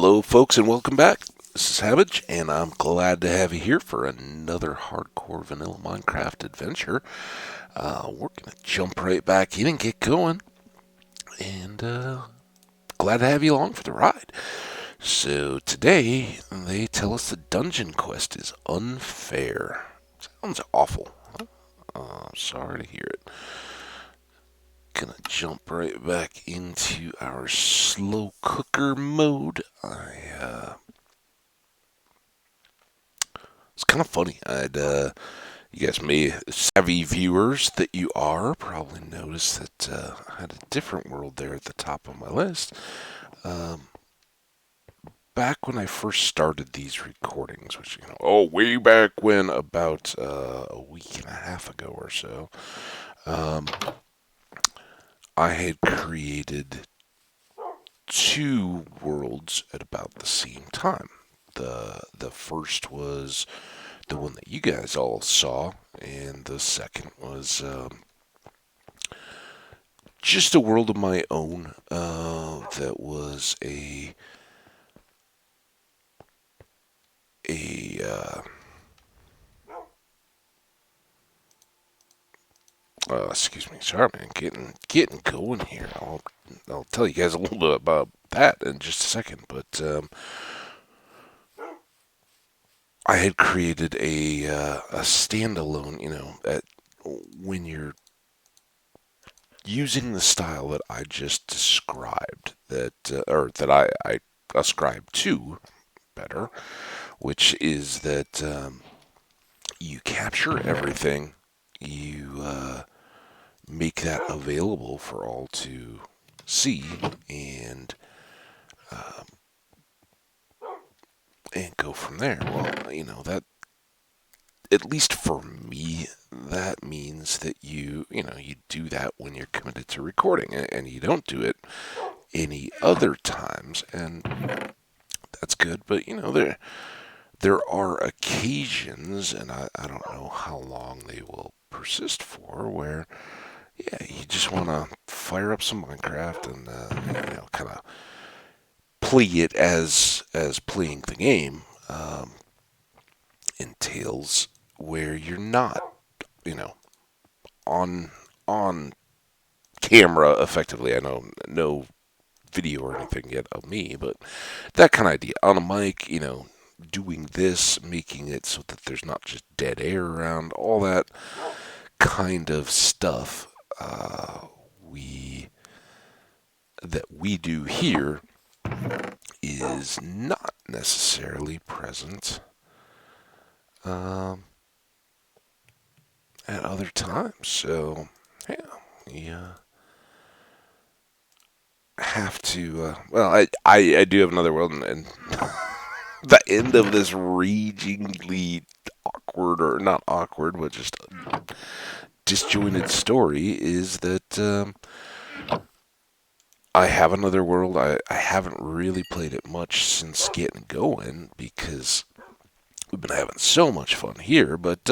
Hello, folks, and welcome back. This is Hambbage, and I'm glad to have you here for another hardcore vanilla Minecraft adventure. We're going to jump right back in and get going, and glad to have you along for the ride. So, today, they tell us the dungeon quest is unfair. Sounds awful. Sorry to hear it. Gonna jump right back into our slow cooker mode. It's kind of funny. You guys may, savvy viewers that you are, probably noticed that I had a different world there at the top of my list. Um, Back when I first started these recordings, which, way back when, about a week and a half ago or so, um, I had created two worlds at about the same time. The first was the one that you guys all saw, and the second was just a world of my own. That was a excuse me, sorry man, getting going here. I'll tell you guys a little bit about that in just a second, but I had created a standalone. When you're using the style that I just described, or that I ascribe to better, which is that you capture everything, you make that available for all to see, and um, and go from there. Well, that, at least for me, that means that you do that when you're committed to recording, and you don't do it any other times, and that's good. But there are occasions, and I don't know how long they will persist for, where yeah, you just want to fire up some Minecraft and kind of play it as playing the game entails, where you're not you know on on camera effectively. I know no video or anything yet of me, but that kind of idea on a mic, doing this, making it so that there's not just dead air around, all that kind of stuff. We that we do here is not necessarily present um, at other times. So yeah, we have to. I do have another world, and the end of this ragingly awkward, or not awkward, but just disjointed story is that I have another world. I haven't really played it much since getting going because we've been having so much fun here. But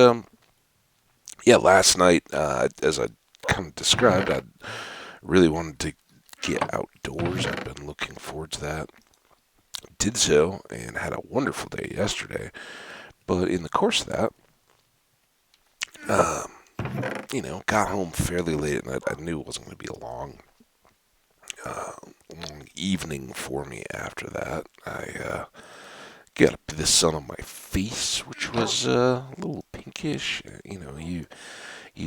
yeah, last night, as I kind of described, I really wanted to get outdoors. I've been looking forward to that. Did so and had a wonderful day yesterday. But in the course of that, got home fairly late at night. I knew it wasn't going to be a uh, long evening for me after that. I got the sun on my face, which was a little pinkish. You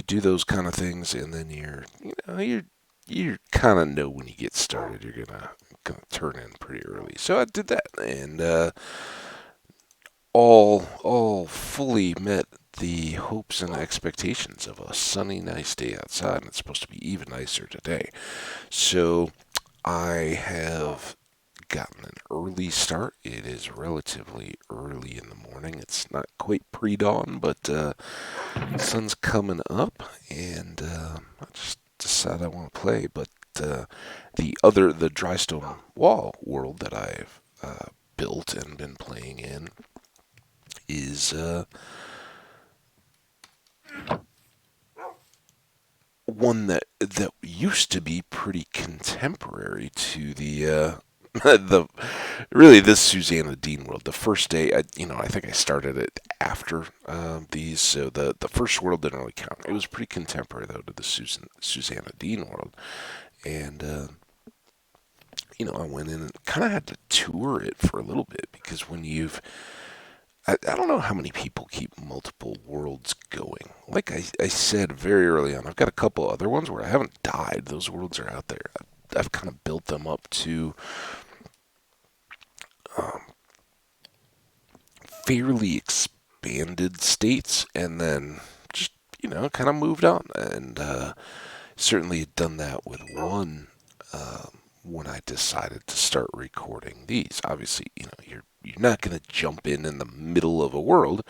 do those kind of things, and then you kind of know when you get started, you're gonna turn in pretty early. So I did that, and all fully met the hopes and expectations of a sunny, nice day outside, and it's supposed to be even nicer today. So I have gotten an early start. It is relatively early in the morning. It's not quite pre-dawn, but the sun's coming up, and I just decided I want to play. But the drystone wall world that I've built and been playing in is one that used to be pretty contemporary to the really this Susanna Dean world. The first day, I think I started it after these, so the first world didn't really count. It was pretty contemporary though to the Susanna Dean world, and I went in and kind of had to tour it for a little bit because when I don't know how many people keep multiple worlds going. Like I said very early on, I've got a couple other ones where I haven't died. Those worlds are out there. I've kind of built them up to um, fairly expanded states and then just, kind of moved on. And certainly done that with one when I decided to start recording these. Obviously, you're not going to jump in the middle of a world,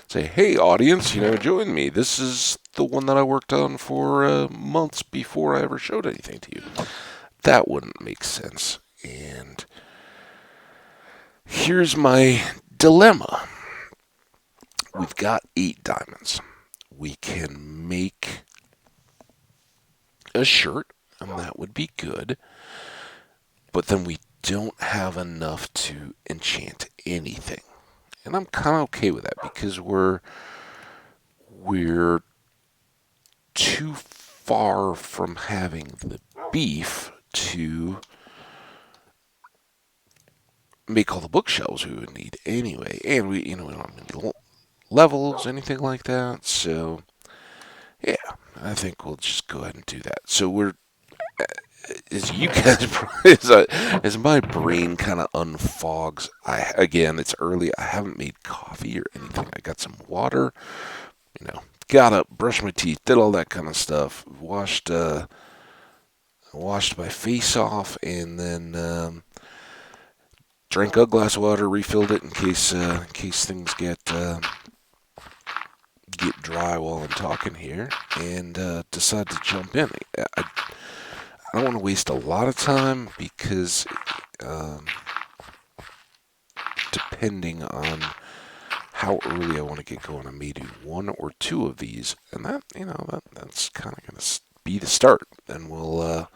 say, "Hey, audience, join me. This is the one that I worked on for months before I ever showed anything to you." That wouldn't make sense. And here's my dilemma. We've got 8 diamonds. We can make a shirt, and that would be good. But then we don't have enough to enchant anything. And I'm kind of okay with that because we're too far from having the beef to make all the bookshelves we would need anyway. And we don't have any levels, anything like that. So, yeah, I think we'll just go ahead and do that. So as you guys, as my brain kind of unfogs, again, it's early. I haven't made coffee or anything. I got some water, got up, brushed my teeth, did all that kind of stuff, washed my face off, and then drank a glass of water, refilled it in case things get dry while I'm talking here, and decided to jump in. I don't want to waste a lot of time because depending on how early I want to get going, I may do 1 or 2 of these, and that's kind of going to be the start. Then we'll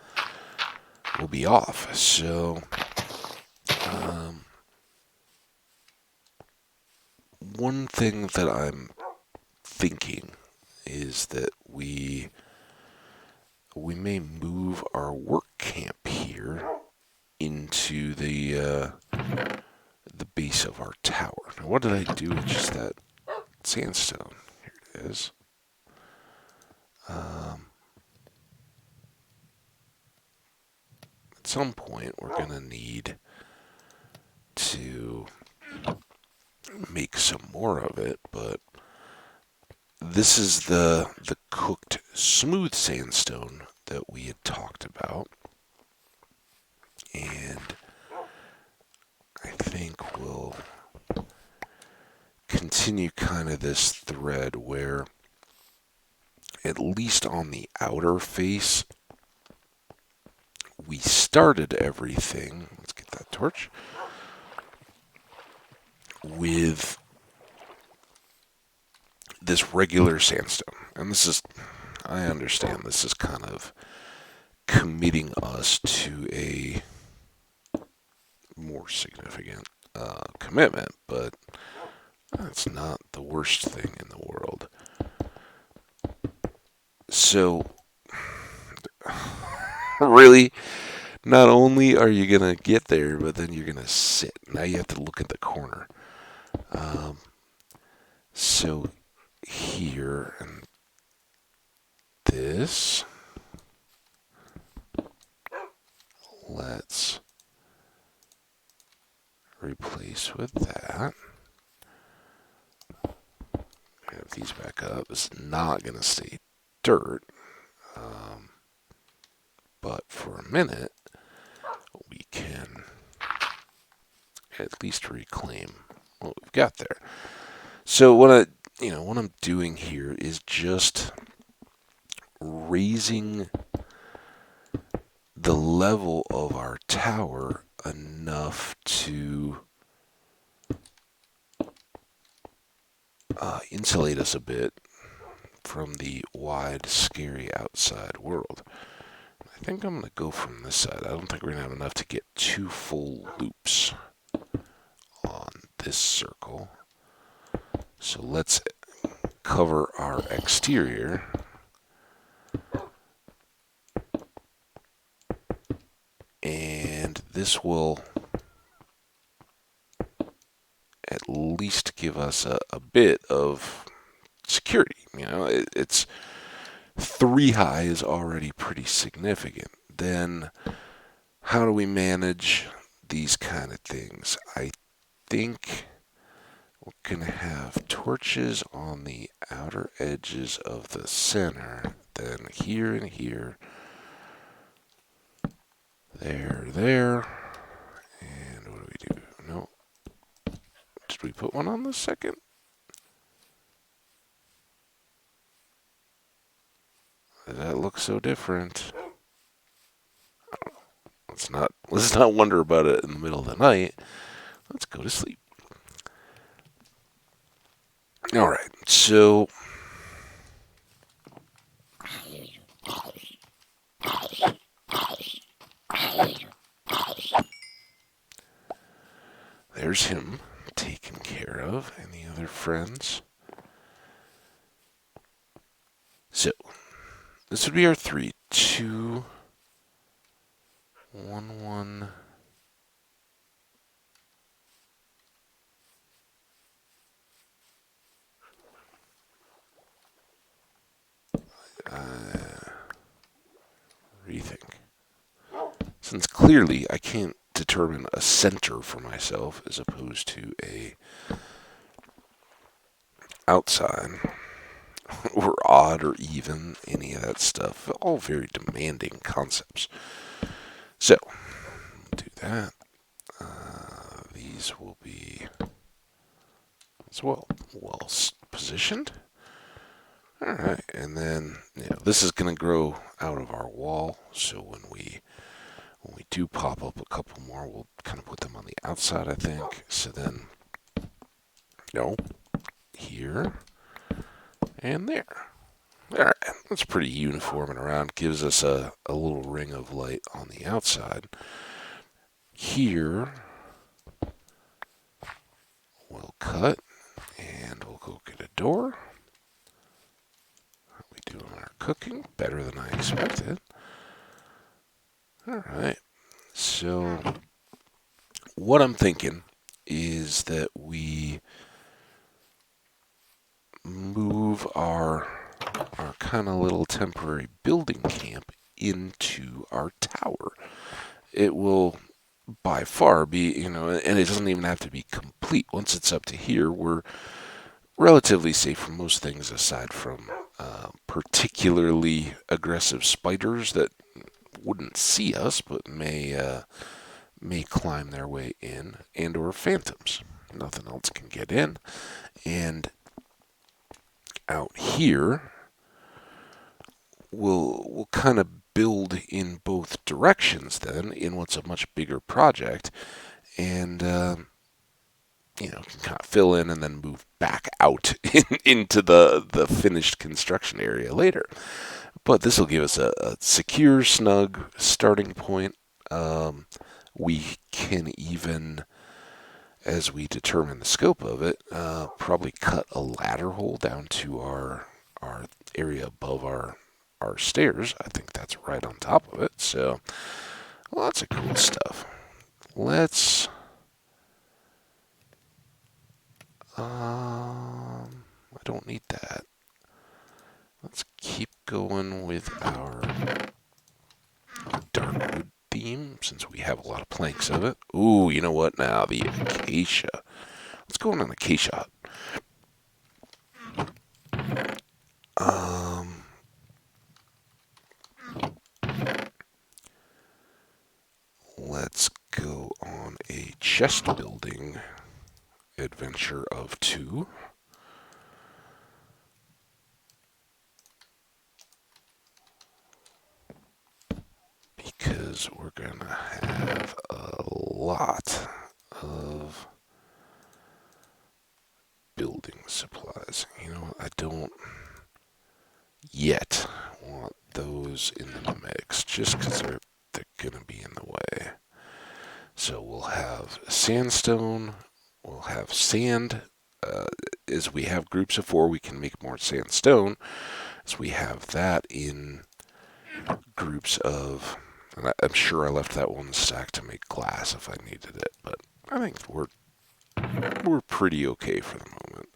be off. So, one thing that I'm thinking is that we may move our work camp here into the base of our tower. Now, what did I do with just that sandstone? Here it is. At some point, we're going to need to make some more of it, but this is the cooked smooth sandstone that we had talked about, and I think we'll continue kind of this thread where, at least on the outer face, we started everything. Let's get that torch. With this regular sandstone. And I understand this is kind of committing us to a more significant commitment, but that's not the worst thing in the world. So, really, not only are you going to get there, but then you're going to sit. Now you have to look at the corner. So here and this, let's replace with that. Have these back up. It's not going to stay dirt, but for a minute we can at least reclaim what we've got there. So what I'm doing here is just raising the level of our tower enough to insulate us a bit from the wide, scary outside world. I I think I'm going to go from this side. I don't think we're going to have enough to get 2 full loops on this circle. So let's cover our exterior. And this will at least give us a bit of security. You know, it's 3 high is already pretty significant. Then how do we manage these kind of things? I think we're going to have torches on the outer edges of the center. Then here and here. There. And what do we do? No. Did we put one on the second? That looks so different. Let's not wonder about it in the middle of the night. Let's go to sleep. All right, so there's him taken care of. Any other friends? So this would be our 3, 2, 1, 1. Rethink. Since clearly I can't determine a center for myself as opposed to a outside or odd or even, any of that stuff, all very demanding concepts. So, do that. These will be as well positioned. All right, and then this is going to grow out of our wall. So when we do pop up a couple more, we'll kind of put them on the outside, I think. So then, here and there. All right, that's pretty uniform and around. Gives us a little ring of light on the outside. Here, we'll cut, and we'll go get a door. How we doing our cooking? Better than I expected. All right, so what I'm thinking is that we move our kind of little temporary building camp into our tower. It will by far be, and it doesn't even have to be complete. Once it's up to here, we're relatively safe from most things aside from particularly aggressive spiders that wouldn't see us but may climb their way in, and or phantoms. Nothing else can get in. And out here, we'll kind of build in both directions then in what's a much bigger project, and can kind of fill in and then move back out into the finished construction area later. But this will give us a secure, snug starting point. We can even, as we determine the scope of it, probably cut a ladder hole down to our area above our stairs. I think that's right on top of it. So lots of cool stuff. Let's I don't need that. Let's keep going with our dark wood theme since we have a lot of planks of it. Ooh, you know what now? The acacia. Let's go on an acacia hut. Let's go on a chest building adventure of 2. Because we're going to have a lot of building supplies. I don't yet want those in the mix just because they're going to be in the way. So we'll have sandstone, we'll have sand. As we have groups of 4, we can make more sandstone. As we have that in groups of, and I'm sure I left that one stack to make glass if I needed it, but I think we're pretty okay for the moment.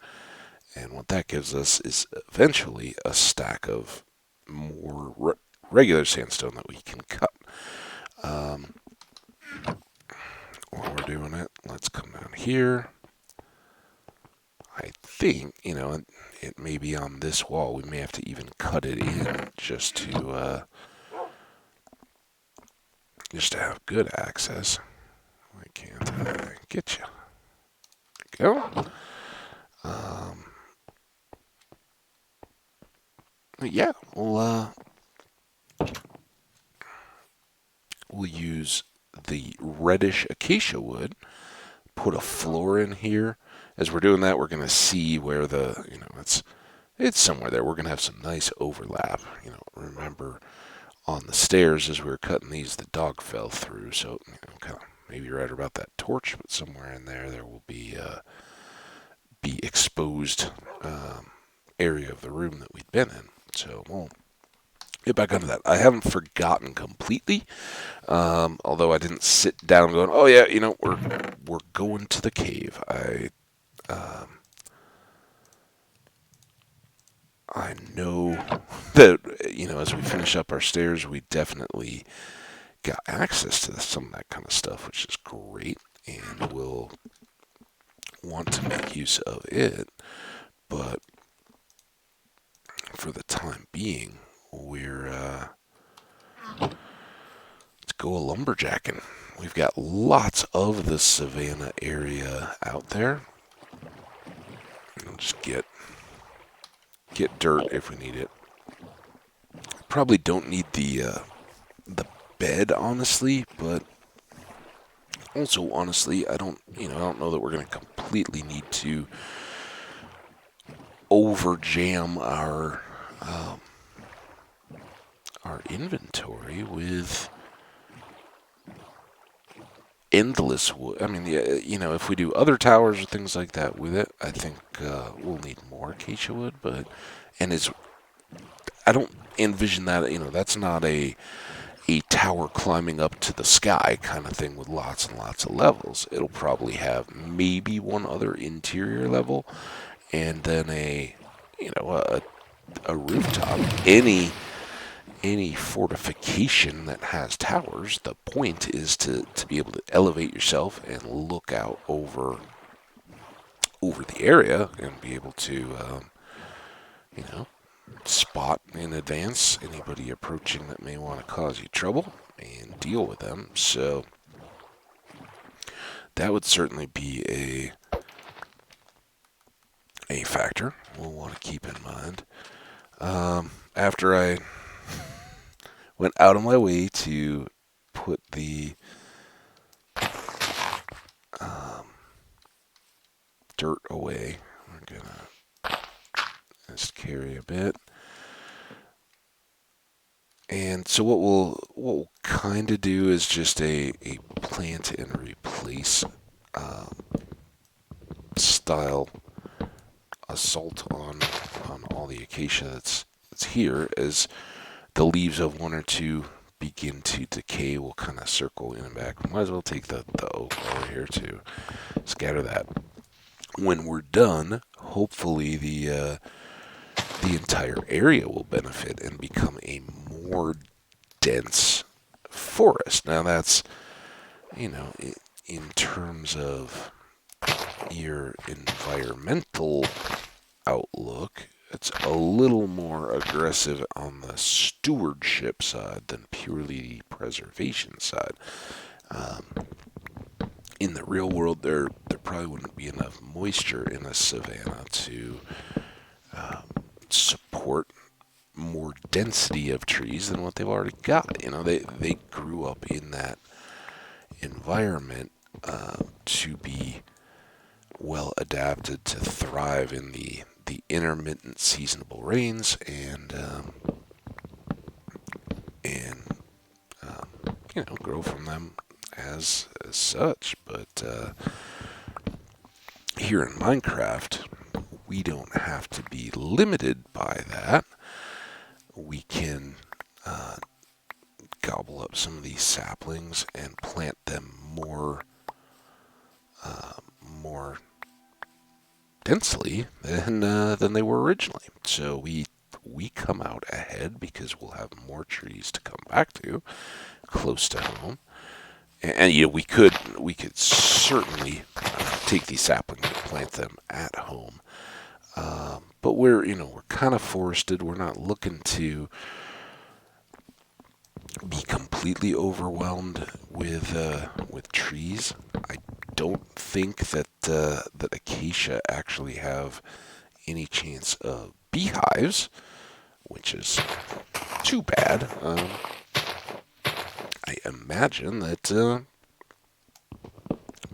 And what that gives us is eventually a stack of more regular sandstone that we can cut. While we're doing it, let's come down here. I think, it may be on this wall. We may have to even cut it in just to have good access. Why can't I get you? There we go. Yeah, we'll use the reddish acacia wood, put a floor in here. As we're doing that, we're going to see where it's somewhere there. We're going to have some nice overlap. Remember on the stairs as we were cutting these, the dog fell through. So, kind of maybe right about that torch, but somewhere in there will be exposed area of the room that we'd been in. So we'll get back onto that. I haven't forgotten completely, although I didn't sit down going, oh yeah, we're going to the cave. I know that, as we finish up our stairs, we definitely got access to some of that kind of stuff, which is great, and we'll want to make use of it. But for the time being, let's go a lumberjacking. We've got lots of the savanna area out there. We'll just get dirt if we need it. Probably don't need the bed, honestly, but also honestly, I don't know that we're going to completely need to overjam our inventory with endless wood. I mean, if we do other towers or things like that with it, I think we'll need more acacia wood. I don't envision that. That's not a tower climbing up to the sky kind of thing with lots and lots of levels. It'll probably have maybe one other interior level, and then a rooftop. Any fortification that has towers, the point is to be able to elevate yourself and look out over the area and be able to, spot in advance anybody approaching that may want to cause you trouble and deal with them. So that would certainly be a factor we'll want to keep in mind. After I went out of my way to put the dirt away, we're gonna just carry a bit. And so what we'll kind of do is just a plant and replace style assault on all the acacia that's here. As the leaves of one or two begin to decay, we'll kind of circle in and back. Might as well take the oak over here to scatter that. When we're done, hopefully the entire area will benefit and become a more dense forest. Now that's, in terms of your environmental outlook, it's a little more aggressive on the stewardship side than purely the preservation side. In the real world, there probably wouldn't be enough moisture in a savanna to support more density of trees than what they've already got. They grew up in that environment to be well adapted to thrive in the intermittent seasonable rains and grow from them as such. But here in Minecraft, we don't have to be limited by that. We can gobble up some of these saplings and plant them more densely than they were originally. So we come out ahead because we'll have more trees to come back to close to home. And we could certainly take these saplings and plant them at home. But we're kind of forested. We're not looking to be completely overwhelmed with trees. I don't think that acacia actually have any chance of beehives, which is too bad. I imagine that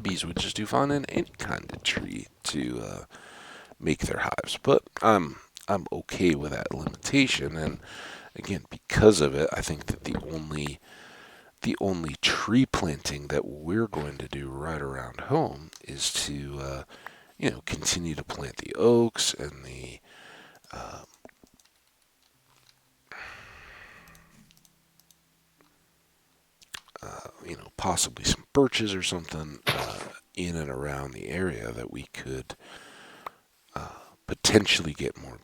bees would just do fine in any kind of tree to make their hives, but I'm okay with that limitation. And again, because of it, I think that the only tree planting that we're going to do right around home is to continue to plant the oaks and the possibly some birches or something in and around the area that we could potentially get more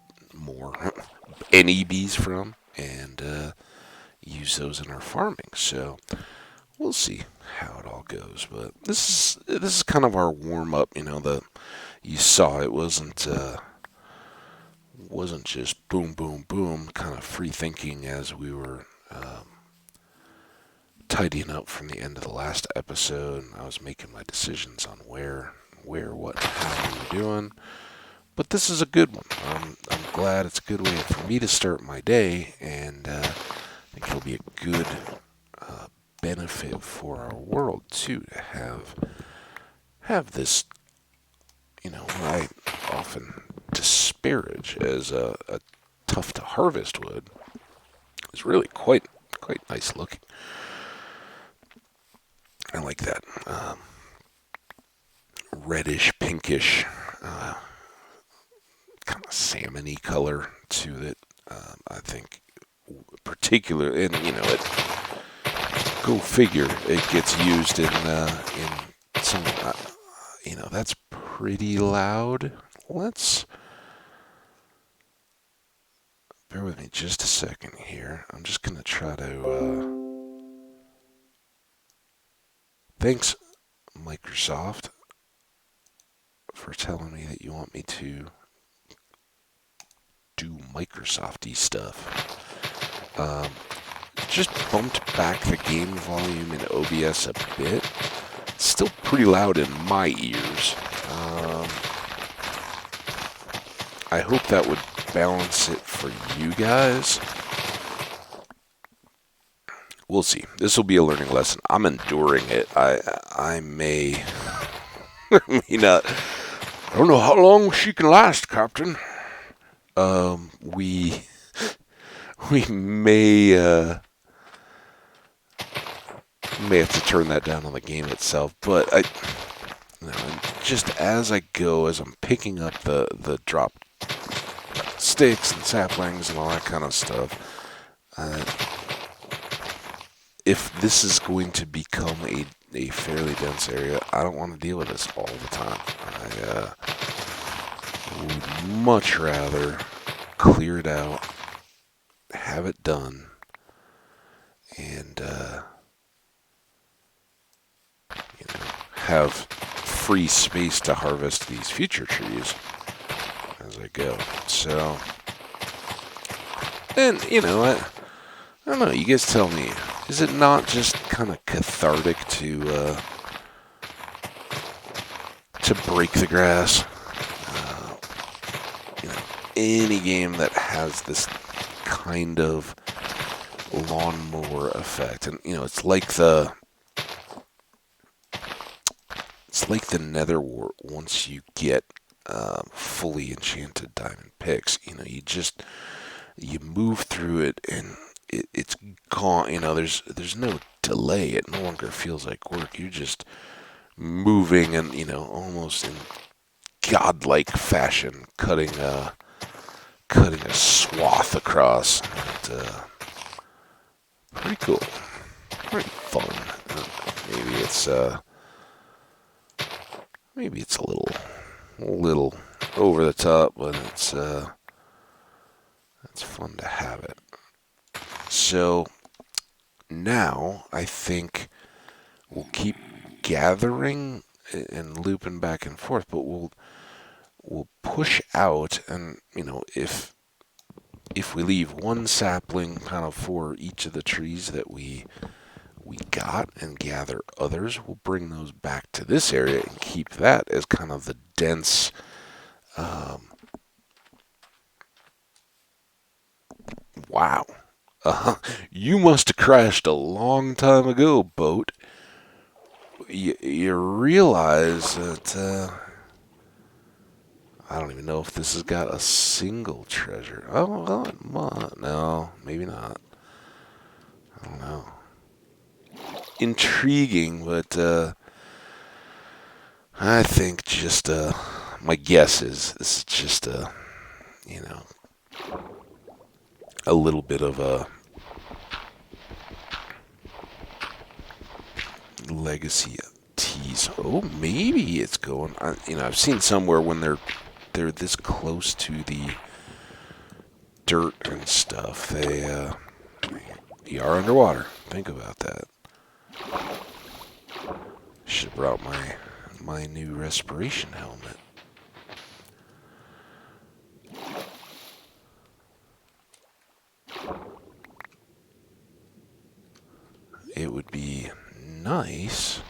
bees from, and use those in our farming. So we'll see how it all goes. But this is kind of our warm up. You saw it wasn't just boom boom boom kind of free thinking as we were tidying up from the end of the last episode. I was making my decisions on where, what, how we were doing. But this is a good one. I'm glad it's a good way for me to start my day, and I think it'll be a good benefit for our world too to have this. What I often disparage as a tough to harvest wood is really quite nice looking. I like that reddish, pinkish, kind of salmon-y color to it. I think, particular, and go figure, it gets used in some. That's pretty loud. Let's bear with me just a second here. I'm just gonna try to. Thanks, Microsoft, for telling me that you want me to do Microsoft-y stuff. Just bumped back the game volume in OBS a bit. It's still pretty loud in my ears. I hope that would balance it for you guys. We'll see. This will be a learning lesson. I'm enduring it. I may not. I don't know how long she can last, Captain. We may have to turn that down on the game itself, but just as I go, as I'm picking up the drop sticks and saplings and all that kind of stuff, if this is going to become a fairly dense area, I don't want to deal with this all the time. I would much rather clear it out, have it done, and have free space to harvest these future trees as I go. So, and I don't know. You guys tell me. Is it not just kind of cathartic to break the grass? Any game that has this kind of lawnmower effect, and it's like the nether wart. Once you get fully enchanted diamond picks, you move through it, and it's gone. There's no delay. It no longer feels like work. You're just moving and almost in godlike fashion, cutting a swath across. And, pretty cool, pretty fun. Maybe it's a little over the top, but it's fun to have it. So now I think we'll keep gathering and looping back and forth, but we'll push out, and if we leave one sapling kind of for each of the trees that we got and gather others, we'll bring those back to this area and keep that as kind of the dense wow. You must have crashed a long time ago, boat. You realize that I don't even know if this has got a single treasure. Oh, well, it might. No, maybe not. I don't know. Intriguing, but I think just my guess is this is just a little bit of a legacy tease. Oh, maybe it's going. I've seen somewhere when they're this close to the dirt and stuff, they are underwater. Think about that. Should have brought my new respiration helmet. It would be nice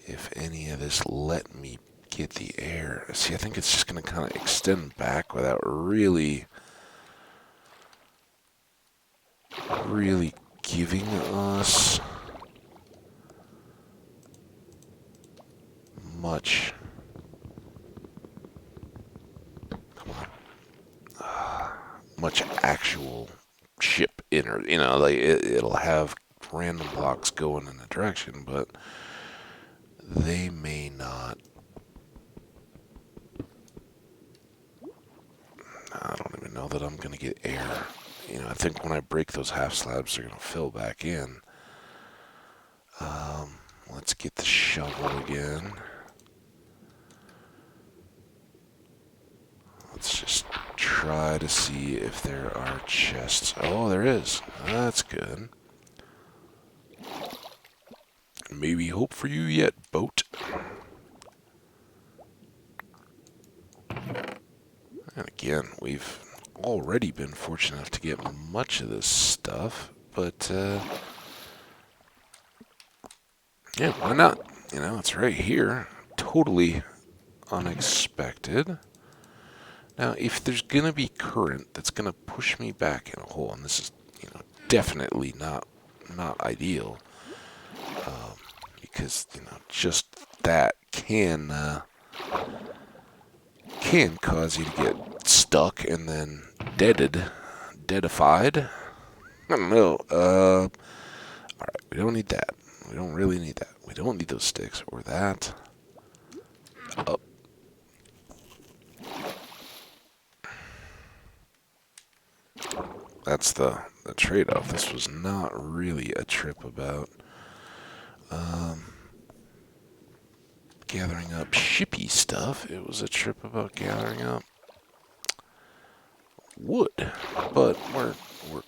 if any of this let me get the air. See, I think it's just going to kind of extend back without really giving us much. Come on. Much actual ship inner. Like it'll have random blocks going in a direction, but they may not. I don't even know that I'm going to get air. I think when I break those half slabs, they're going to fill back in. Let's get the shovel again. Let's just try to see if there are chests. Oh, there is. That's good. Maybe hope for you yet, boat. And again, we've already been fortunate enough to get much of this stuff, but yeah, why not? It's right here. Totally unexpected. Now, if there's going to be current that's going to push me back in a hole, and this is, definitely not ideal, because, just that can cause you to get stuck and then deadified. I don't know. Alright, we don't need that. We don't really need that. We don't need those sticks or that. Up. That's the trade-off. This was not really a trip about gathering up shippy stuff. It was a trip about gathering up wood. But we're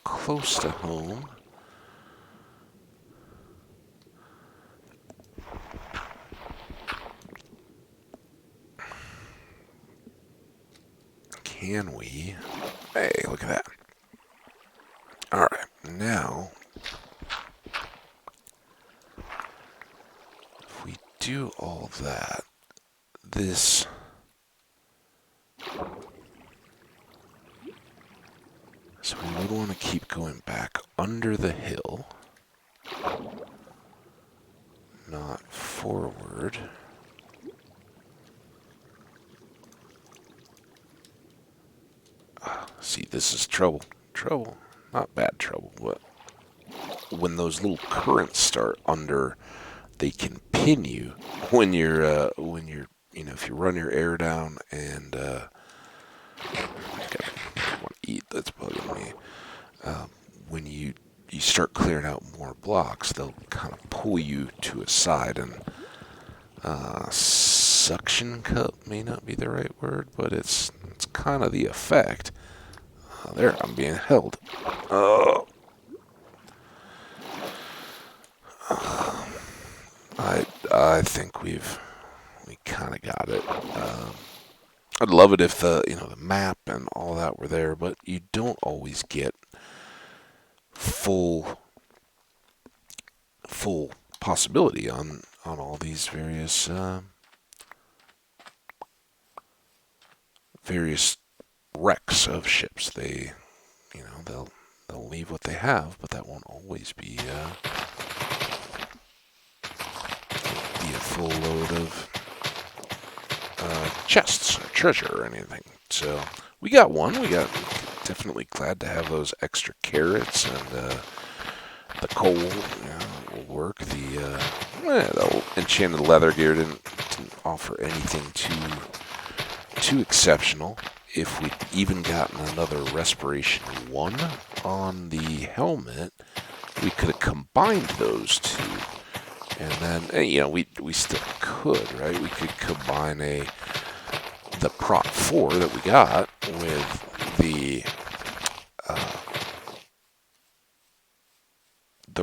close to home. Can we? Hey, look at that. Alright, now, if we do all that, this... So we would want to keep going back under the hill, not forward. See, this is trouble. Trouble. not bad trouble, but when those little currents start under, they can pin you if you run your air down and I want to eat. That's bugging me. When you start clearing out more blocks, they'll kind of pull you to a side, and suction cup may not be the right word, but it's kind of the effect. There, I'm being held. I think we kind of got it. I'd love it if the map and all that were there, but you don't always get full possibility on all these various wrecks of ships. They'll leave what they have, but that won't always be a full load of chests or treasure or anything. So we got one. We got definitely glad to have those extra carrots, and the coal will work. The enchanted leather gear didn't offer anything too exceptional. If we'd even gotten another respiration 1 on the helmet, we could have combined those two. And then, we still could, right? We could combine the prop 4 that we got with the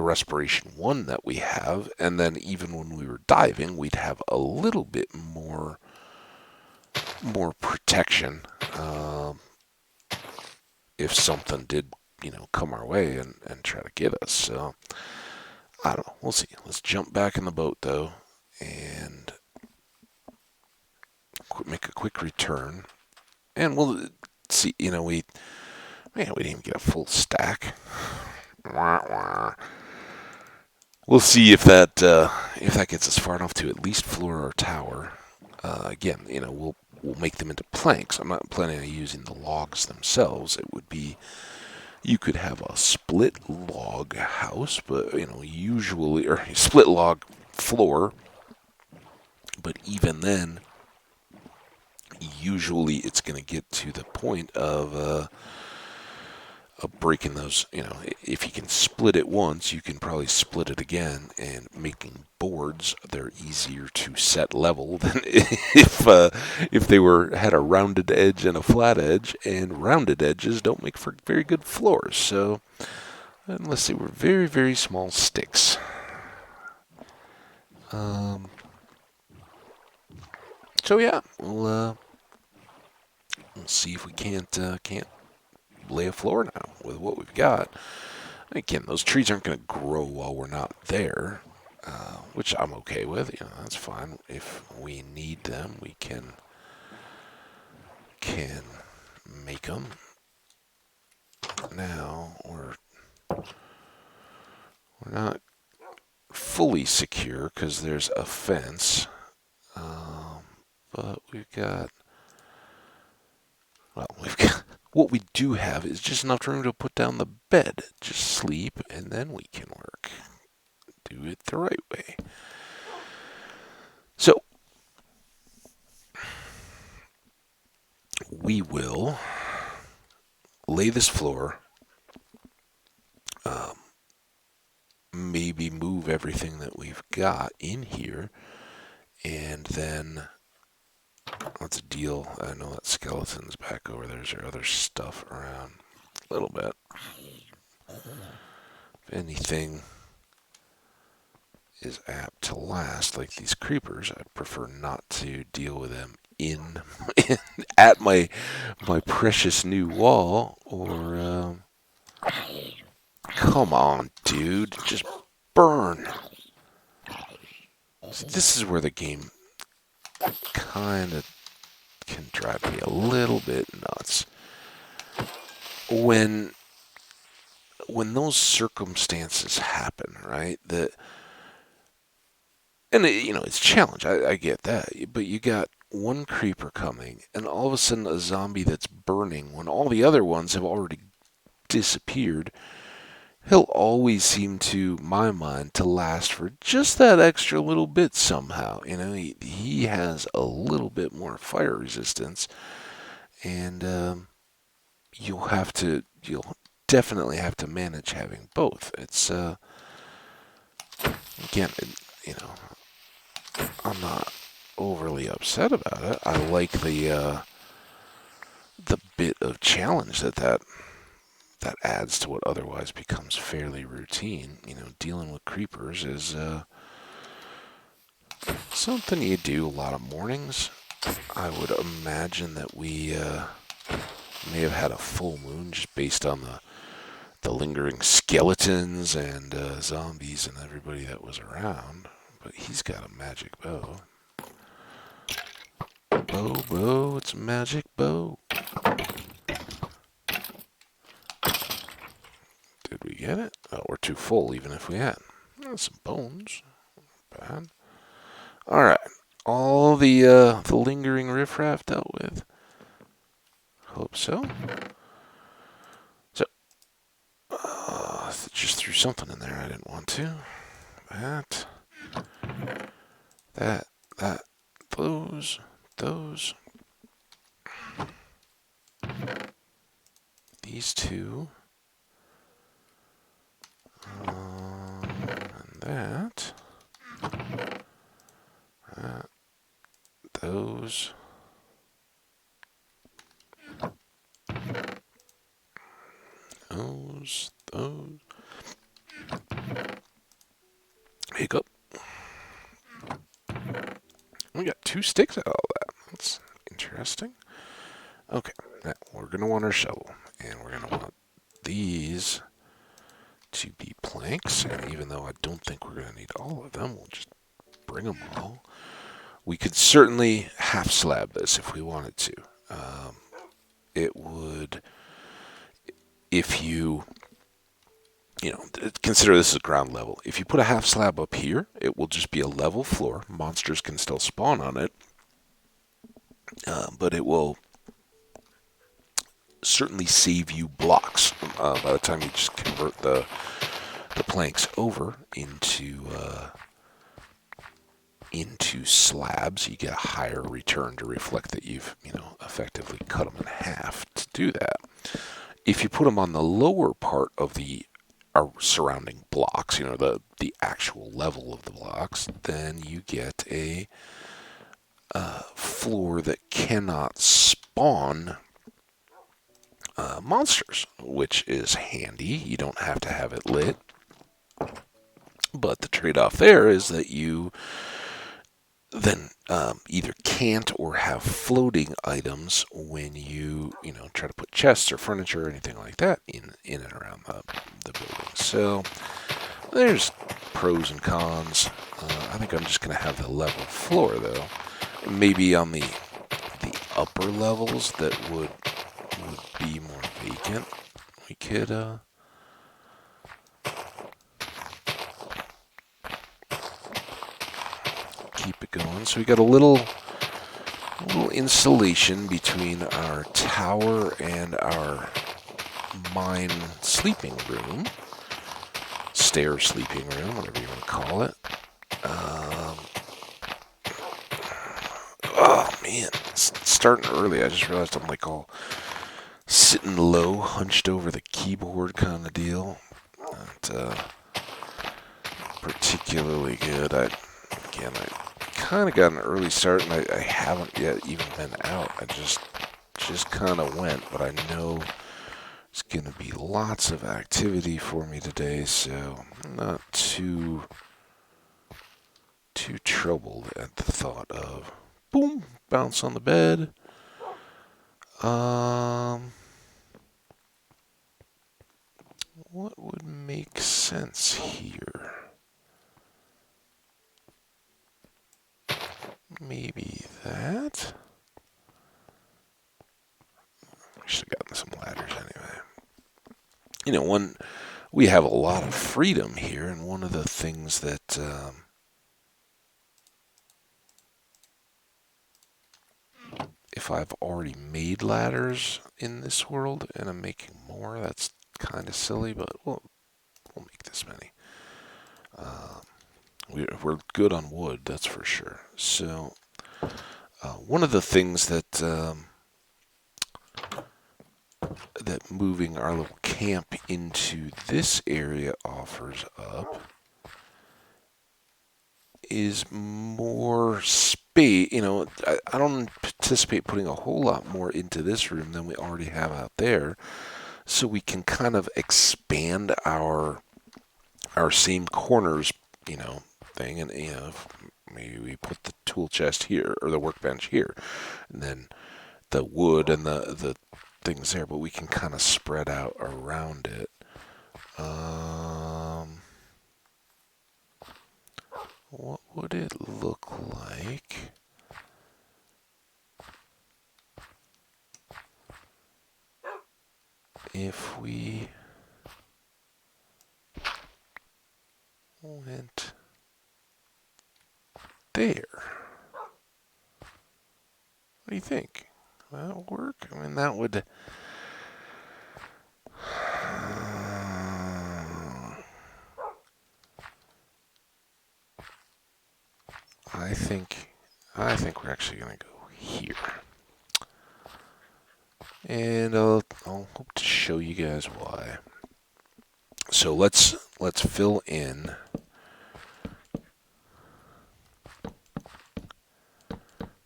respiration 1 that we have, and then even when we were diving, we'd have a little bit more protection if something did, come our way and try to get us. So I don't know. We'll see. Let's jump back in the boat, though, and make a quick return. And we'll see. We didn't even get a full stack. We'll see if that gets us far enough to at least floor our tower. Again, we'll make them into planks. I'm not planning on using the logs themselves. It would be, you could have a split log house, but usually, or split log floor. But even then, usually it's going to get to the point of breaking those. If you can split it once, you can probably split it again. And making boards, they're easier to set level than if they had a rounded edge and a flat edge. And rounded edges don't make for very good floors. So unless they were very, very small sticks. So yeah, we'll see if we can't lay a floor now with what we've got. Again, those trees aren't going to grow while we're not there, which I'm okay with. That's fine. If we need them, we can make them. Now we're not fully secure because there's a fence, but we've got what we do have is just enough room to put down the bed. Just sleep, and then we can work. Do it the right way. So, we will lay this floor, maybe move everything that we've got in here, and then let's deal. I know that skeleton's back over there. There's other stuff around a little bit. If anything is apt to last, like these creepers, I'd prefer not to deal with them at my precious new wall. Or come on, dude, just burn. So this is where the game kind of can drive me a little bit nuts. When those circumstances happen, right? It's a challenge. I get that, but you got one creeper coming, and all of a sudden a zombie that's burning when all the other ones have already disappeared, he'll always seem to my mind to last for just that extra little bit somehow. He has a little bit more fire resistance, and you'll definitely have to manage having both. It's again, you know, I'm not overly upset about it. I like the bit of challenge that adds to what otherwise becomes fairly routine. Dealing with creepers is something you do a lot of mornings. I would imagine that we may have had a full moon just based on the lingering skeletons and zombies and everybody that was around. But he's got a magic bow. Bow, it's a magic bow. Did we get it? Oh, we're too full even if we had. Some bones. Bad. Alright. All the lingering riffraff dealt with. Hope so. So, just threw something in there I didn't want to. That, those. These two. And that. Those. Those. Hiccup. We got 2 sticks out of all that. That's interesting. Okay, now we're going to want our shovel, and we're going to want these to be planks, and even though I don't think we're going to need all of them, we'll just bring them all. We could certainly half slab this if we wanted to. It would, if you consider this as ground level. If you put a half slab up here, it will just be a level floor. Monsters can still spawn on it, but it will certainly save you blocks by the time you just convert the planks over into slabs. You get a higher return to reflect that you've effectively cut them in half to do that. If you put them on the lower part of the surrounding blocks, the actual level of the blocks, then you get a floor that cannot spawn monsters, which is handy. You don't have to have it lit. But the trade-off there is that you then either can't or have floating items when you try to put chests or furniture or anything like that in and around the building. So there's pros and cons. I think I'm just going to have the level floor though. Maybe on the upper levels that would be more vacant, we could keep it going. So we got a little insulation between our tower and our mine sleeping room, stair sleeping room, whatever you want to call it. Oh man, it's starting early. I just realized I'm like all sitting low, hunched over the keyboard kind of deal. Not particularly good. I kind of got an early start, and I haven't yet even been out. I just kind of went, but I know it's going to be lots of activity for me today, so I'm not too troubled at the thought of boom, bounce on the bed. What would make sense here? Maybe that. I should have gotten some ladders anyway. We have a lot of freedom here, and one of the things that if I've already made ladders in this world and I'm making more, that's kind of silly, but we'll make this many. We're good on wood, that's for sure. So one of the things that moving our little camp into this area offers up is more space. I don't anticipate putting a whole lot more into this room than we already have out there, so we can kind of expand our same corners, thing, and maybe we put the tool chest here or the workbench here, and then the wood and the things there, but we can kind of spread out around it. What would it look like if we went there? What do you think? Will that work? I mean, that would... I think we're actually going to go here. And I'll hope to show you guys why. So let's fill in.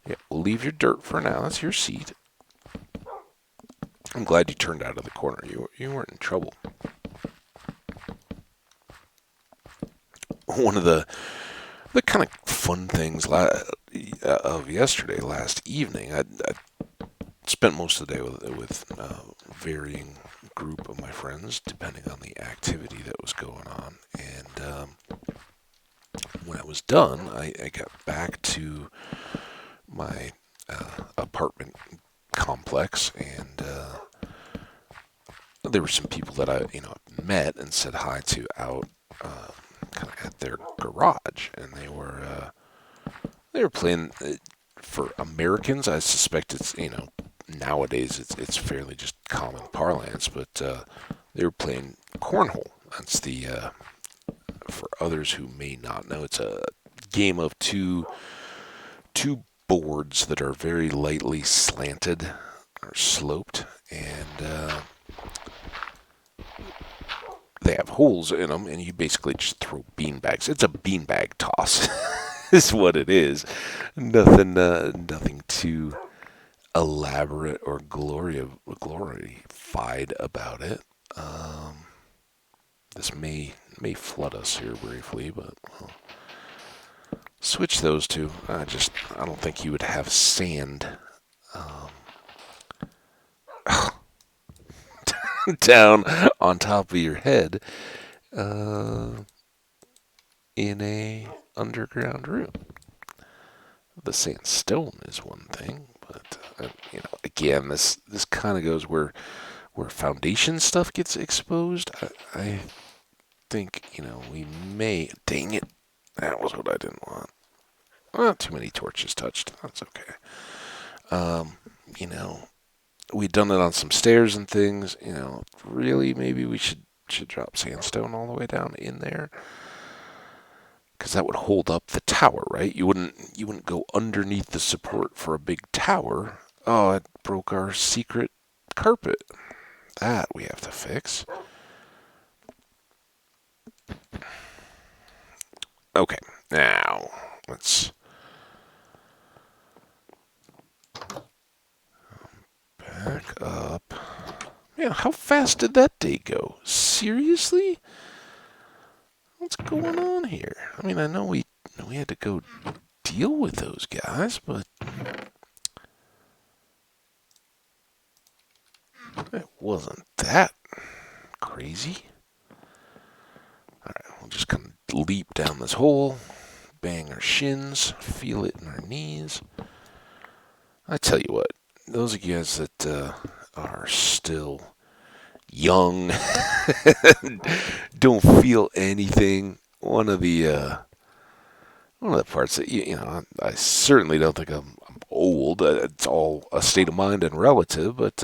Yeah, we'll leave your dirt for now. That's your seed. I'm glad you turned out of the corner. You weren't in trouble. One of the kind of fun things of yesterday, last evening, I spent most of the day with a varying group of my friends, depending on the activity that was going on. And when I was done, I got back to my apartment complex, and there were some people that I met and said hi to out kind of at their garage, and they were playing. For Americans, I suspect it's nowadays it's fairly just common parlance, but they were playing cornhole. That's the for others who may not know, it's a game of two boards that are very lightly slanted or sloped, and they have holes in them, and you basically just throw beanbags. It's a beanbag toss, is what it is. Nothing too elaborate or glorified about it. This may flood us here briefly, but well, switch those two. I don't think you would have sand down on top of your head in a underground room. The sandstone is one thing, but again, this kind of goes where foundation stuff gets exposed. I think we may. Dang it, that was what I didn't want. Well, too many torches touched. That's okay. We'd done it on some stairs and things. Really, maybe we should drop sandstone all the way down in there, because that would hold up the tower, right? You wouldn't go underneath the support for a big tower. Oh, it broke our secret carpet. That we have to fix. Okay, now let's back up. Man, how fast did that day go? Seriously? What's going on here? I mean, I know we had to go deal with those guys, but it wasn't that crazy. Alright, we'll just kind of leap down this hole, bang our shins, feel it in our knees. I tell you what, those of you guys that are still young, don't feel anything. One of the parts that I certainly don't think I'm old. It's all a state of mind and relative, but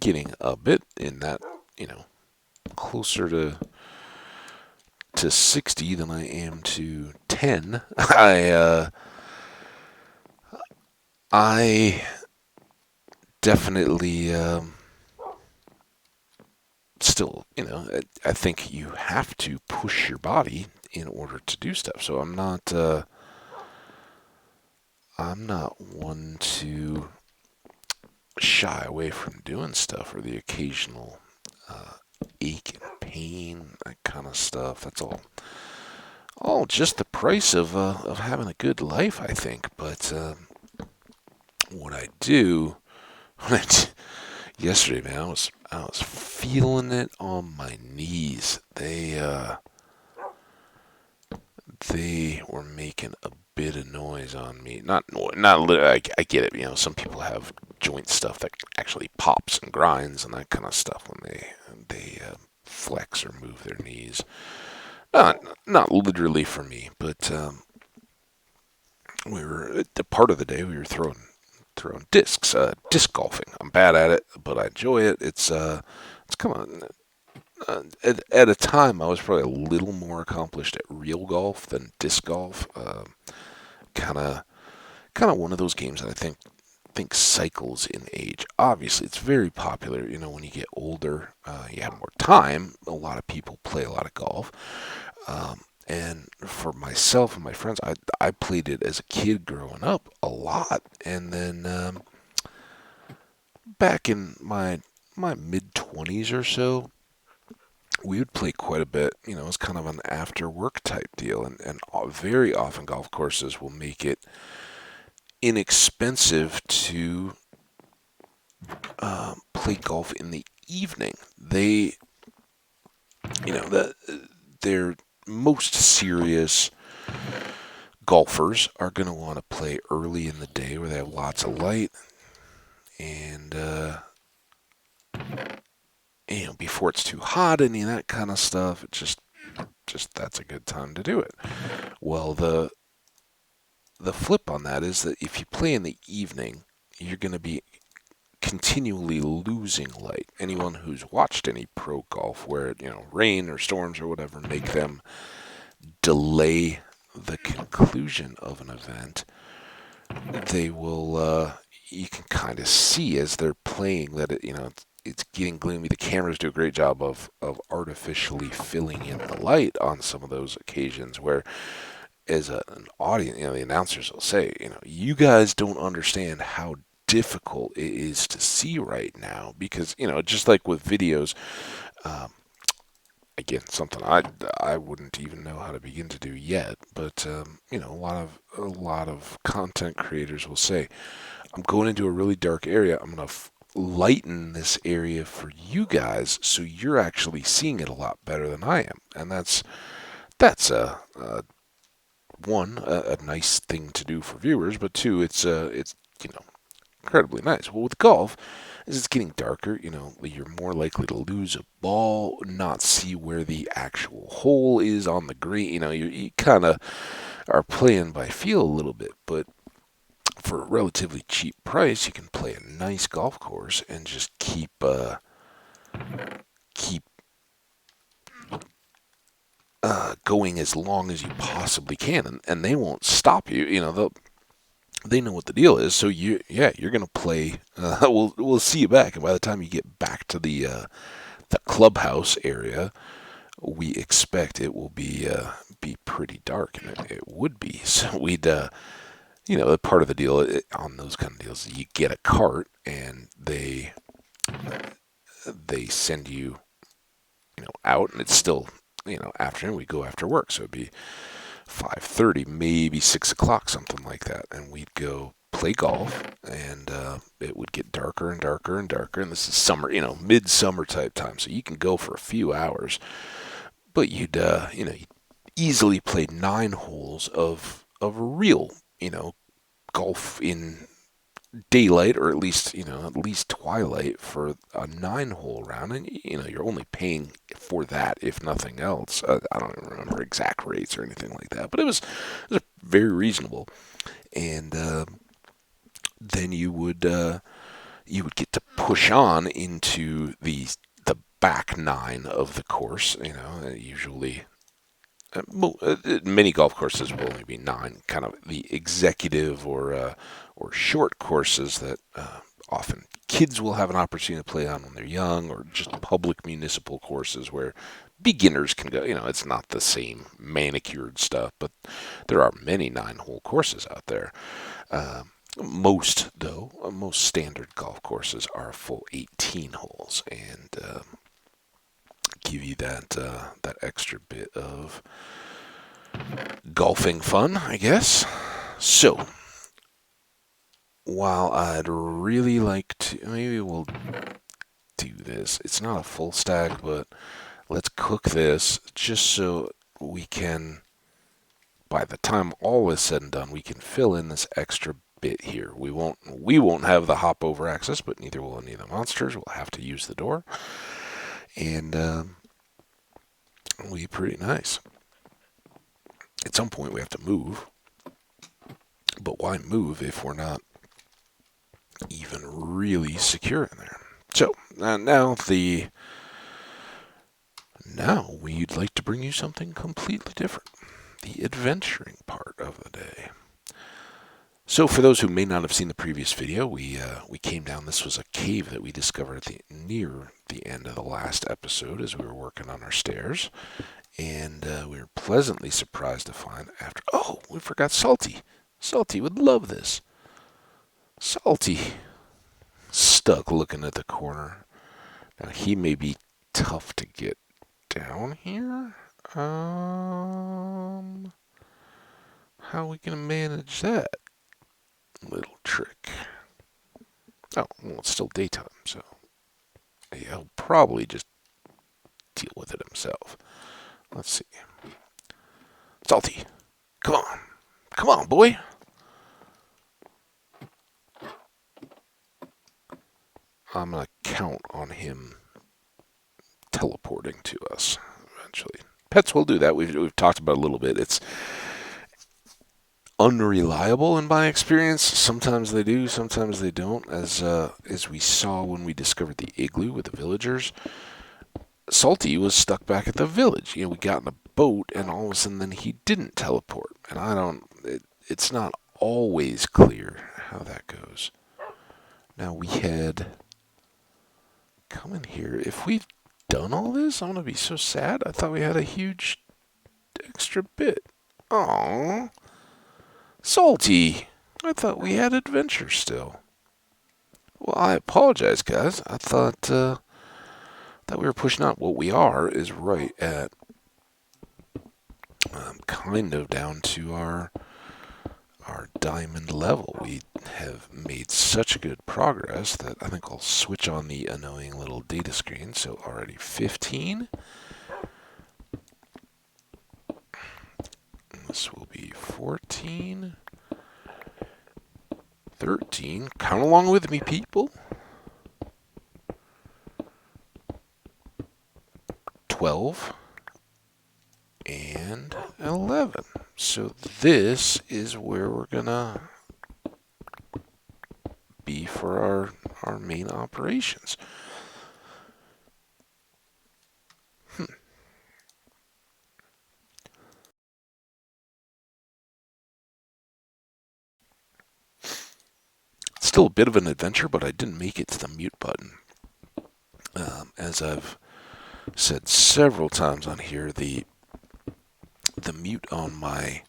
getting a bit in that, closer to 60 than I am to 10. I definitely still, I think you have to push your body in order to do stuff. So I'm not one to shy away from doing stuff or the occasional uh, ache and pain, that kind of stuff. That's all just the price of having a good life, I think. But what I do, yesterday, man, I was feeling it on my knees. They were making a bit of noise on me. Not literally. I get it. Some people have joint stuff that actually pops and grinds and that kind of stuff when they flex or move their knees. Not literally for me, but we were at the part of the day we were throwing discs, disc golfing. I'm bad at it, but I enjoy it. It's kind of at a time I was probably a little more accomplished at real golf than disc golf. Kind of one of those games that I think cycles in age. Obviously, it's very popular. When you get older, you have more time. A lot of people play a lot of golf. And for myself and my friends, I played it as a kid growing up a lot, and then back in my mid 20s or so, we would play quite a bit. It's kind of an after work type deal, and very often golf courses will make it inexpensive to play golf in the evening. They're most serious golfers are going to want to play early in the day where they have lots of light, and before it's too hot, any of that kind of stuff. It just that's a good time to do it. Well, the flip on that is that if you play in the evening, you're going to be continually losing light. Anyone who's watched any pro golf where rain or storms or whatever make them delay the conclusion of an event, they will you can kind of see as they're playing that it's getting gloomy. The cameras do a great job of artificially filling in the light on some of those occasions where, as an audience, the announcers will say, you guys don't understand how difficult it is to see right now because, just like with videos, again, something I wouldn't even know how to begin to do yet, but a lot of content creators will say, I'm going into a really dark area. I'm going to lighten this area for you guys so you're actually seeing it a lot better than I am, and that's a nice thing to do for viewers, but two, it's incredibly nice. Well, with golf, as it's getting darker, you're more likely to lose a ball, not see where the actual hole is on the green. You kind of are playing by feel a little bit, but for a relatively cheap price, you can play a nice golf course and just keep going as long as you possibly can, and they won't stop you. They know what the deal is. So you're going to play. We'll see you back, and by the time you get back to the clubhouse area, we expect it will be pretty dark, and it would be. So we'd part of the deal on those kind of deals, you get a cart, and they send you out, and it's still afternoon. We go after work, so it'd be 5:30, maybe 6 o'clock, something like that, and we'd go play golf, and it would get darker and darker and darker. And this is summer, midsummer type time, so you can go for a few hours, but you'd easily play 9 holes of real golf in daylight, or at least twilight, for a 9-hole round, and you're only paying for that, if nothing else. I don't even remember exact rates or anything like that, but it was very reasonable. And then you would you would get to push on into the back nine of the course. Usually many golf courses will only be nine. Kind of the executive or short courses that often kids will have an opportunity to play on when they're young, or just public municipal courses where beginners can go. It's not the same manicured stuff, but there are many 9-hole courses out there. Most standard golf courses are a full 18 holes, and give you that extra bit of golfing fun, I guess. So, while I'd really like to, maybe we'll do this. It's not a full stack, but let's cook this just so we can, by the time all is said and done, we can fill in this extra bit here. We won't have the hop over access, but neither will any of the monsters. We'll have to use the door, and it'll be pretty nice. At some point, we have to move, but why move if we're not even really secure in there? So now we'd like to bring you something completely different, the adventuring part of the day. So for those who may not have seen the previous video, we came down. This was a cave that we discovered near the end of the last episode as we were working on our stairs. And we were pleasantly surprised to find we forgot Salty. Salty would love this. Salty, stuck looking at the corner. Now he may be tough to get down here. How are we gonna manage that little trick? Oh, well, it's still daytime, so he'll probably just deal with it himself. Let's see. Salty, come on. Come on, boy. I'm going to count on him teleporting to us eventually. Pets will do that. We've talked about it a little bit. It's unreliable in my experience. Sometimes they do, sometimes they don't. As we saw when we discovered the igloo with the villagers, Salty was stuck back at the village. We got in a boat, and all of a sudden then he didn't teleport. And it's not always clear how that goes. Now we had come in here. If we've done all this, I'm going to be so sad. I thought we had a huge extra bit. Aww. Salty. I thought we had adventure still. Well, I apologize, guys. I thought that we were pushing up. What we are is right at kind of down to our diamond level. We have made such good progress that I think I'll switch on the annoying little data screen. So already 15. This will be 14. 13. Count along with me, people. 12. And 11. So this is where we're gonna be for our main operations. Still a bit of an adventure, but I didn't make it to the mute button. As I've said several times on here, the mute on my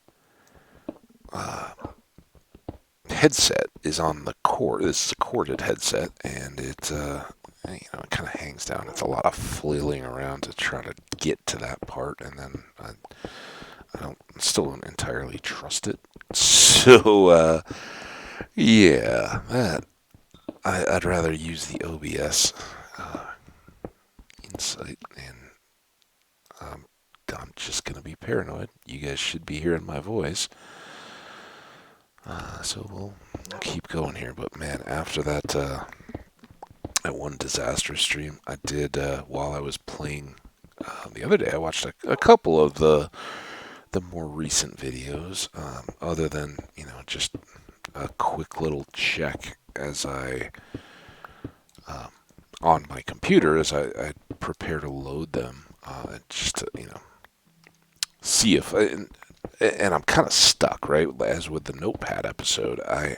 headset is on the cord. This is a corded headset, and it kind of hangs down. It's a lot of flailing around to try to get to that part, and then I still don't entirely trust it. So yeah, I'd rather use the OBS Insight, and I'm just going to be paranoid. You guys should be hearing my voice. So we'll keep going here. But man, after that one disaster stream I did while I was playing the other day, I watched a couple of the more recent videos, other than, just a quick little check as I on my computer as I prepare to load them, just to, see if, and I'm kind of stuck, right? As with the Notepad episode, I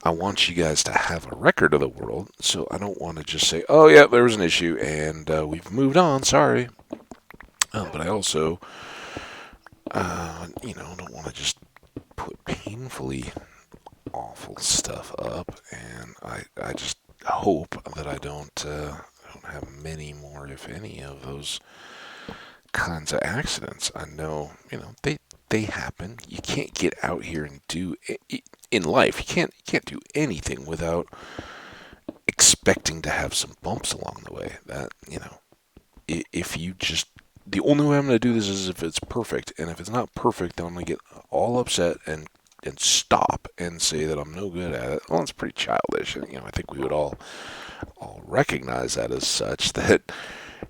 want you guys to have a record of the world, so I don't want to just say, oh yeah, there was an issue and we've moved on, sorry. But I also, don't want to just put painfully awful stuff up, and I just hope that I don't have many more, if any, of those kinds of accidents. I know, they happen. You can't get out here and do in life. You can't do anything without expecting to have some bumps along the way. That if you just the only way I'm going to do this is if it's perfect, and if it's not perfect, then I'm going to get all upset and stop and say that I'm no good at it. Well, it's pretty childish, and I think we would all recognize that as such, that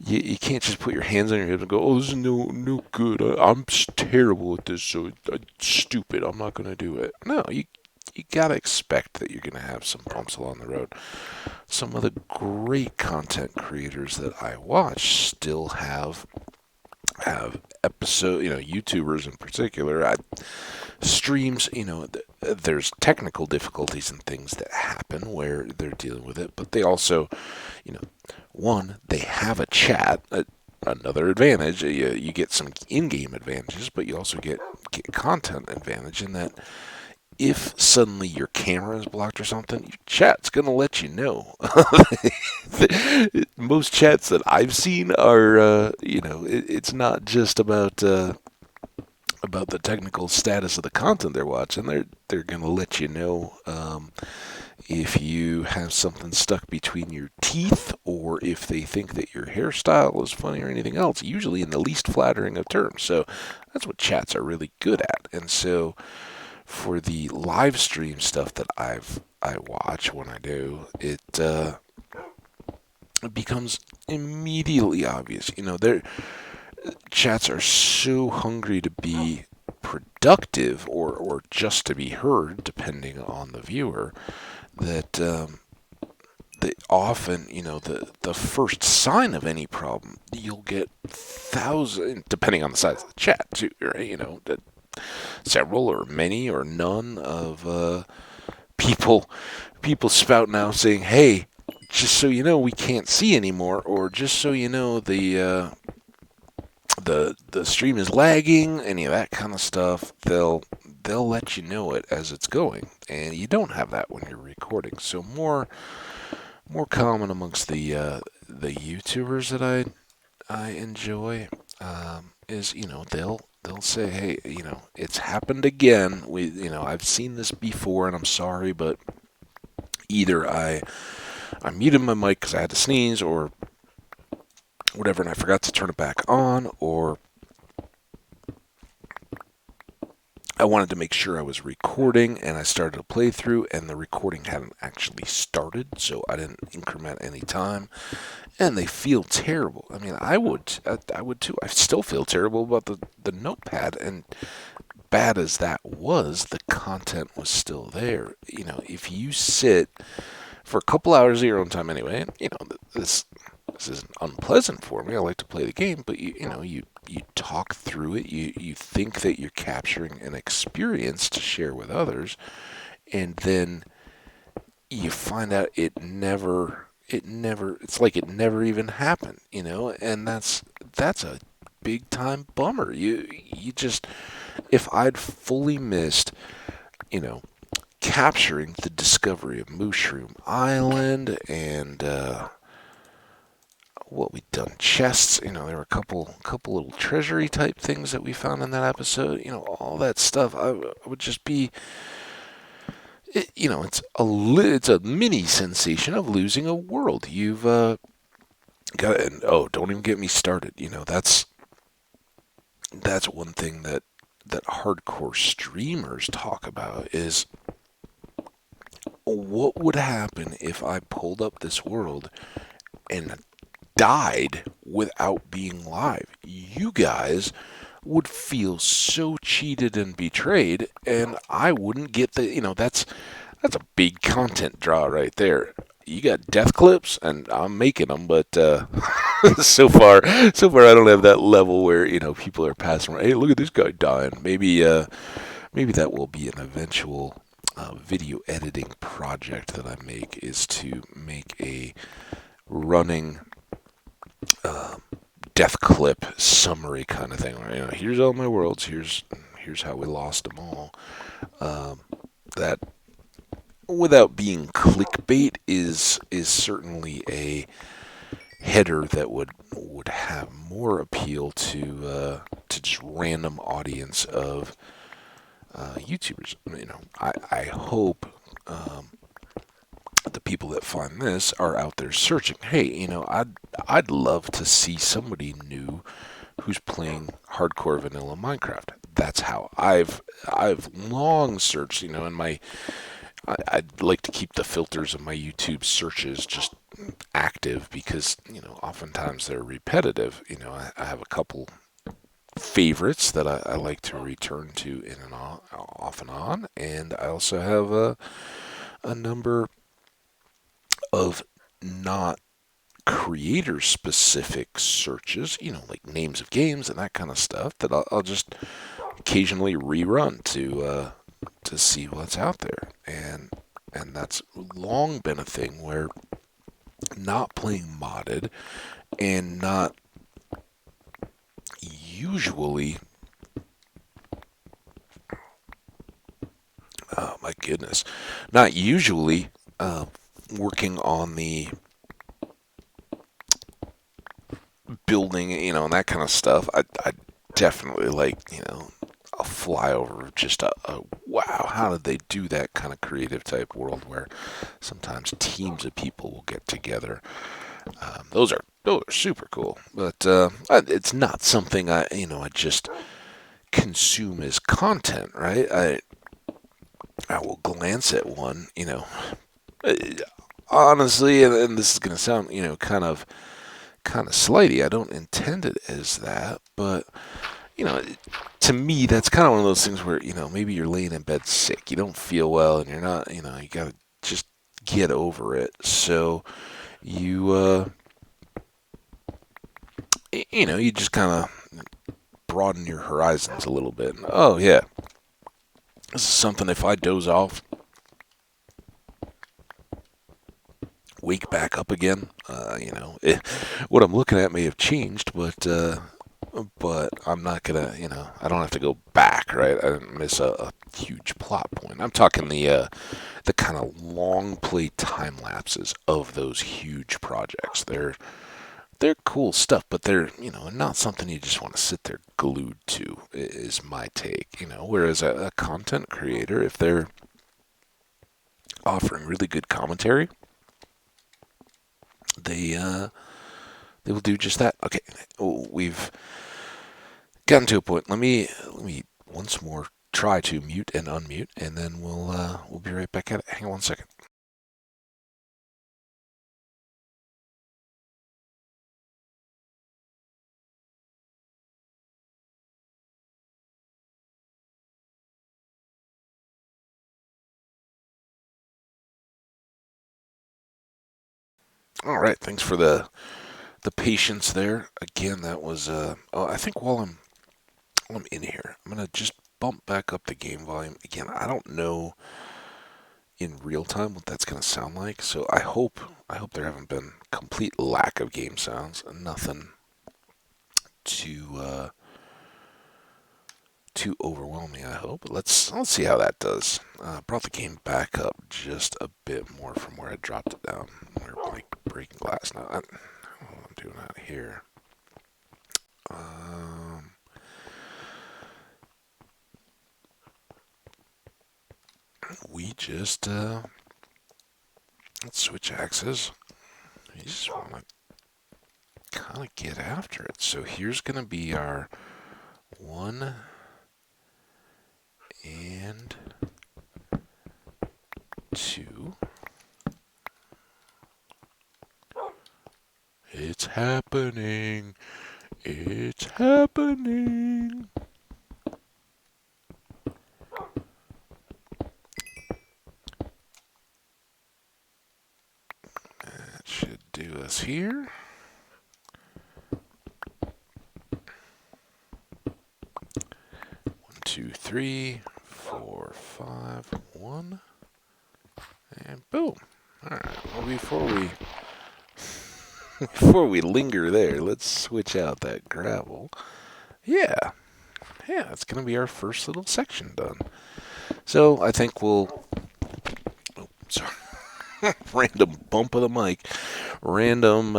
you can't just put your hands on your head and go, oh, this is no good. I'm terrible at this, so it's stupid. I'm not going to do it. No, you gotta expect that you're gonna have some bumps along the road. Some of the great content creators that I watch still have episode, YouTubers in particular, streams. There's technical difficulties and things that happen where they're dealing with it, but they also, one, they have a chat. Another advantage, you get some in-game advantages, but you also get content advantage in that if suddenly your camera is blocked or something, your chat's going to let you know. Most chats that I've seen are, it's not just about the technical status of the content they're watching. They're going to let you know if you have something stuck between your teeth, or if they think that your hairstyle is funny or anything else, usually in the least flattering of terms. So that's what chats are really good at. And so for the live stream stuff that I watch when I do, it becomes immediately obvious. Their chats are so hungry to be productive or just to be heard, depending on the viewer, that they often, the first sign of any problem, you'll get thousands, depending on the size of the chat too, right? Several or many or none of people spouting out saying, hey, just so you know, we can't see anymore, or just so you know, the stream is lagging, any of that kind of stuff. They'll let you know it as it's going, and you don't have that when you're recording. So more common amongst the YouTubers that I enjoy is, they'll say, hey, it's happened again. I've seen this before, and I'm sorry, but either I muted my mic because I had to sneeze or whatever, and I forgot to turn it back on, or I wanted to make sure I was recording, and I started a playthrough, and the recording hadn't actually started, so I didn't increment any time. And they feel terrible. I mean, I would too. I still feel terrible about the Notepad, and bad as that was, the content was still there. If you sit for a couple hours of your own time anyway, and this isn't unpleasant for me. I like to play the game, but you talk through it. You think that you're capturing an experience to share with others, and then you find out it's like it never even happened, and that's a big time bummer. You just, if I'd fully missed, capturing the discovery of Mushroom Island and what we'd done, chests, there were a couple little treasury type things that we found in that episode, all that stuff, I would just be, it's a mini sensation of losing a world. You've got, and don't even get me started. That's one thing that hardcore streamers talk about is what would happen if I pulled up this world and died without being live. You guys would feel so cheated and betrayed, and I wouldn't get that's a big content draw right there. you got death clips, and I'm making them, but so far I don't have that level where people are passing around. Hey, look at this guy dying. Maybe that will be an eventual video editing project that I make, is to make a running death clip summary kind of thing. Where, here's all my worlds. Here's how we lost them all. That, without being clickbait, is certainly a header that would have more appeal to just random audience of YouTubers. I hope the people that find this are out there searching. Hey, I'd love to see somebody new who's playing hardcore vanilla Minecraft. That's how I've long searched. And I'd like to keep the filters of my YouTube searches just active, because oftentimes they're repetitive. I have a couple favorites that I like to return to in and on, off and on, and I also have a number of not creator specific searches, like names of games and that kind of stuff, that I'll just occasionally rerun to see what's out there. And that's long been a thing where not playing modded, and not usually, oh my goodness, not usually working on the building, and that kind of stuff. I definitely like, a flyover of just a wow, how did they do that kind of creative type world where sometimes teams of people will get together. Those are super cool, but it's not something I just consume as content, right? I will glance at one, uh, honestly, and this is gonna sound, kind of slighty. I don't intend it as that, but you know, to me, that's kind of one of those things where maybe you're laying in bed sick, you don't feel well, and you're not, you gotta just get over it. So you, you just kind of broaden your horizons a little bit. Oh yeah, this is something. If I doze off, wake back up again, what I'm looking at may have changed, but I'm not gonna, I don't have to go back, right? I didn't miss a huge plot point. I'm talking the kind of long play time lapses of those huge projects. They're cool stuff, but they're not something you just want to sit there glued to. Is my take. Whereas a content creator, if they're offering really good commentary, they will do just that. Okay, we've gotten to a point. Let me once more try to mute and unmute, and then we'll be right back at it. Hang on one second. All right, thanks for the patience there. Again, that was I think while I'm in here, I'm gonna just bump back up the game volume again. I don't know in real time what that's gonna sound like, so I hope there haven't been complete lack of game sounds. Nothing too too overwhelming, I hope. Let's see how that does. Brought the game back up just a bit more from where I dropped it down. We're like breaking glass now. I'm doing that here. We just let's switch axes. We just want to kind of get after it. So here's gonna be our 1 and 2. It's happening. It's happening. this here. 2, 3, 4, 5, 1, and boom. All right. Well, before we linger there, let's switch out that gravel. Yeah, it's gonna be our first little section done. So I think we'll. Oh, sorry. Random bump of the mic. Random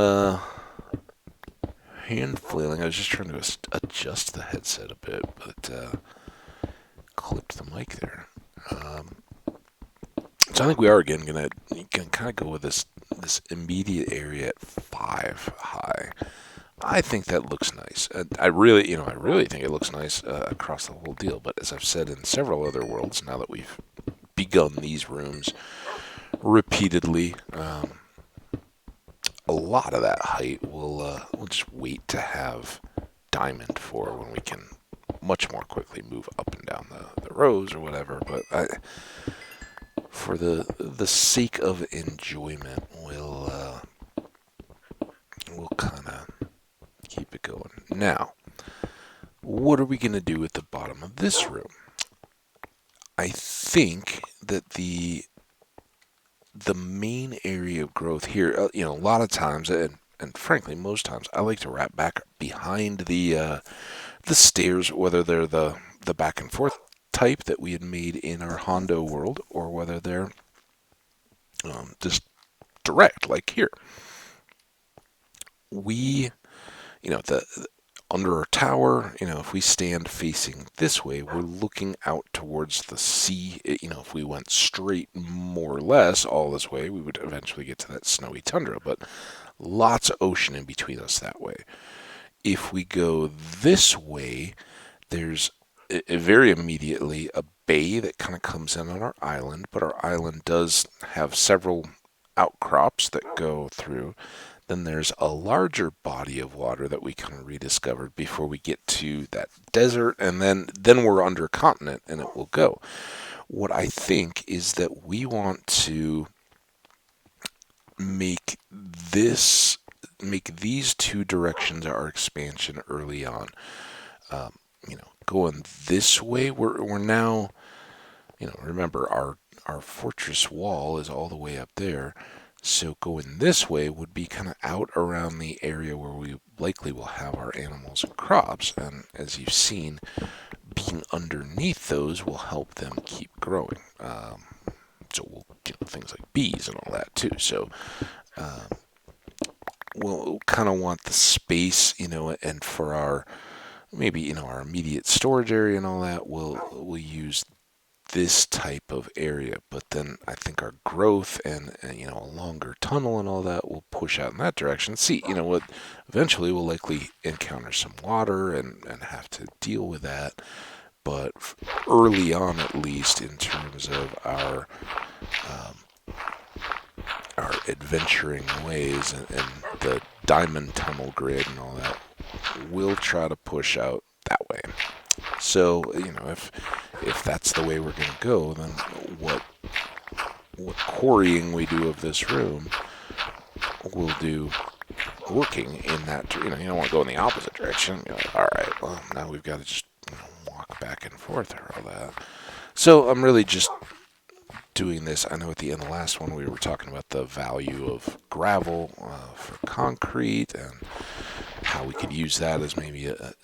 hand flailing. I was just trying to adjust the headset a bit, but clipped the mic there. So I think we are again gonna kind of go with this immediate area at 5 high. I think that looks nice. I really think it looks nice across the whole deal. But as I've said in several other worlds, now that we've begun these rooms repeatedly, a lot of that height we'll just wait to have diamond for when we can much more quickly move up and down the rows or whatever. But for the sake of enjoyment, we'll kind of keep it going. Now, what are we going to do at the bottom of this room? I think that the main area of growth here, a lot of times, and frankly most times, I like to wrap back behind the stairs, whether they're the back and forth type that we had made in our Hondo world, or whether they're just direct, like here. We, under our tower, if we stand facing this way, we're looking out towards the sea. If we went straight, more or less, all this way, we would eventually get to that snowy tundra, but lots of ocean in between us that way. If we go this way, there's very immediately a bay that kind of comes in on our island, but our island does have several outcrops that go through. Then there's a larger body of water that we kind of rediscovered before we get to that desert, and then we're under a continent, and it will go. What I think is that we want to make these two directions our expansion early on. Going this way, we're now, remember our fortress wall is all the way up there. So going this way would be kind of out around the area where we likely will have our animals and crops. And as you've seen, being underneath those will help them keep growing. So we'll things like bees and all that too. So we'll kind of want the space, and for our maybe our immediate storage area and all that, we'll use this type of area. But then I think our growth and a longer tunnel and all that will push out in that direction. See, what eventually we'll likely encounter some water and have to deal with that. But early on, at least in terms of our adventuring ways and the diamond tunnel grid and all that, we'll try to push out that way. So, if that's the way we're going to go, then what quarrying we do of this room, we'll do looking in that, you don't want to go in the opposite direction. You're like, all right, well, now we've got to just walk back and forth or all that. So I'm really just doing this. I know at the end of the last one we were talking about the value of gravel for concrete and how we could use that as maybe a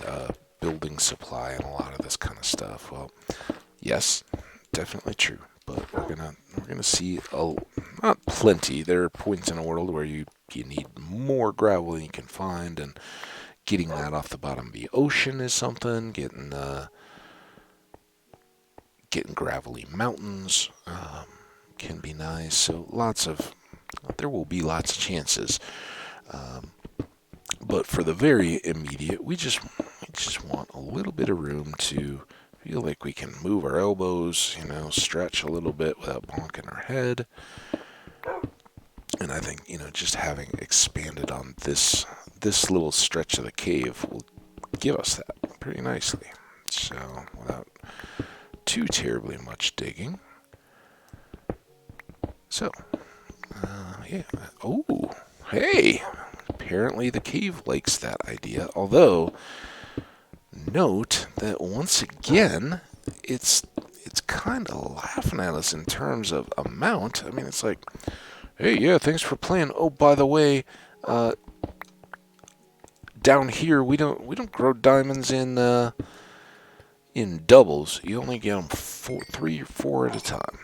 building supply and a lot of this kind of stuff. Well, yes, definitely true. But we're gonna see not plenty. There are points in a world where you need more gravel than you can find, and getting that off the bottom of the ocean is something. Getting gravelly mountains can be nice. So there will be lots of chances. But for the very immediate, we just want a little bit of room to feel like we can move our elbows, stretch a little bit without bonking our head. And I think, just having expanded on this little stretch of the cave will give us that pretty nicely. So without too terribly much digging. So, yeah. Oh, Hey, apparently the cave likes that idea. Although, note that once again, it's kind of laughing at us in terms of amount. I mean, it's like, hey, yeah, thanks for playing. Oh, by the way, uh, down here we don't grow diamonds in doubles. You only get them 3 or 4 at a time,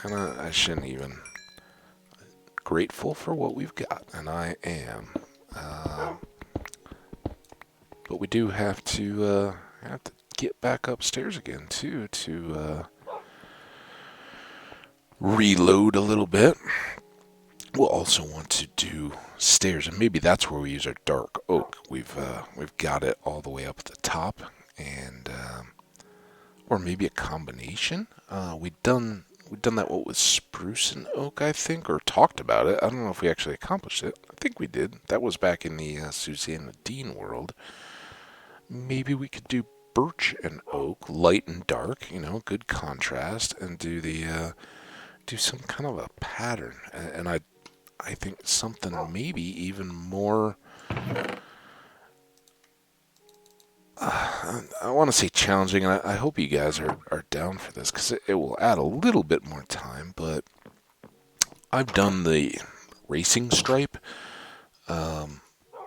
and I shouldn't even. Grateful for what we've got, and I am. Uh, but we do have to get back upstairs again too to reload a little bit. We'll also want to do stairs, and maybe that's where we use our dark oak. We've got it all the way up at the top, and or maybe a combination. We've done that what with spruce and oak, I think, or talked about it. I don't know if we actually accomplished it. I think we did. That was back in the Susanna Dean world. Maybe we could do birch and oak, light and dark, good contrast, and do some kind of a pattern. And I think something maybe even more. I want to say challenging, and I hope you guys are down for this because it will add a little bit more time. But I've done the racing stripe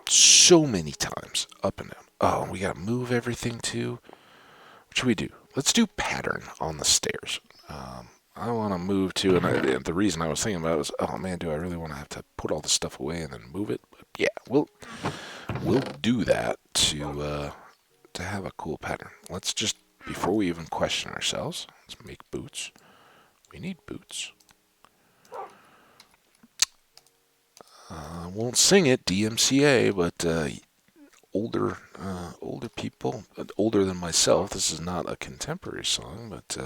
so many times, up and down. Oh, we got to move everything too. What should we do? Let's do pattern on the stairs. I want to move to, and the reason I was thinking about it was, oh man, do I really want to have to put all this stuff away and then move it? But yeah, we'll do that to have a cool pattern. Let's just, before we even question ourselves, let's make boots. We need boots. I won't sing it, DMCA, but older people, older than myself. This is not a contemporary song, but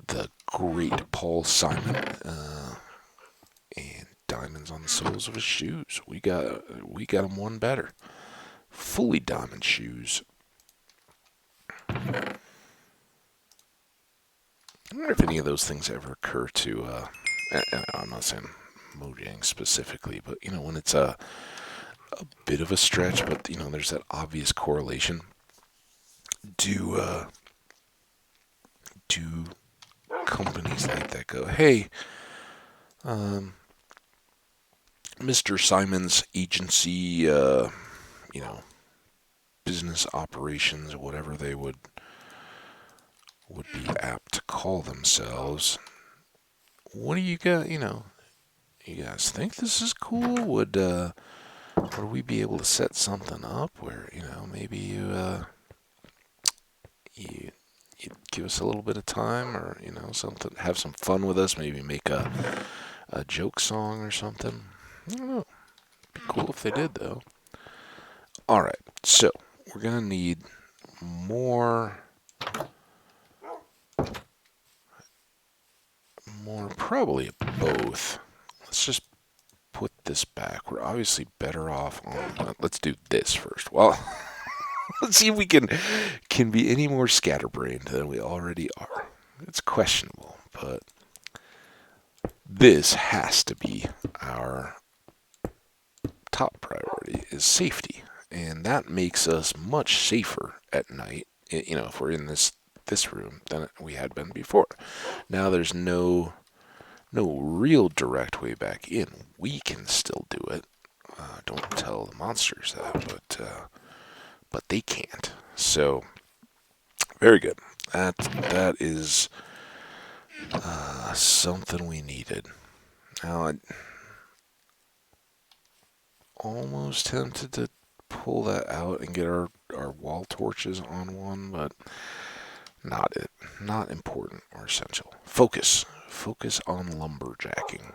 the great Paul Simon and diamonds on the soles of his shoes. We got him one better. Fully diamond shoes. I wonder if any of those things ever occur to. I'm not saying Mojang specifically, but when it's a bit of a stretch, but there's that obvious correlation. Do companies like that go, hey, Mr. Simon's agency, business operations, whatever they would be apt to call themselves. What do you got? You guys think this is cool? Would we be able to set something up where maybe you give us a little bit of time, or something, have some fun with us, maybe make a joke song or something. I don't know. It'd be cool if they did, though. All right, so we're gonna need more, probably both. Let's just put this back. We're obviously better off on. Let's do this first. Well, let's see if we can be any more scatterbrained than we already are. It's questionable, but this has to be our top priority, is safety. And that makes us much safer at night, if we're in this room than we had been before. Now there's no real direct way back in. We can still do it. Don't tell the monsters that, but they can't. So, very good. That is something we needed. Now, I'm almost tempted to pull that out and get our wall torches on one, but not it. Not important or essential. Focus on lumberjacking.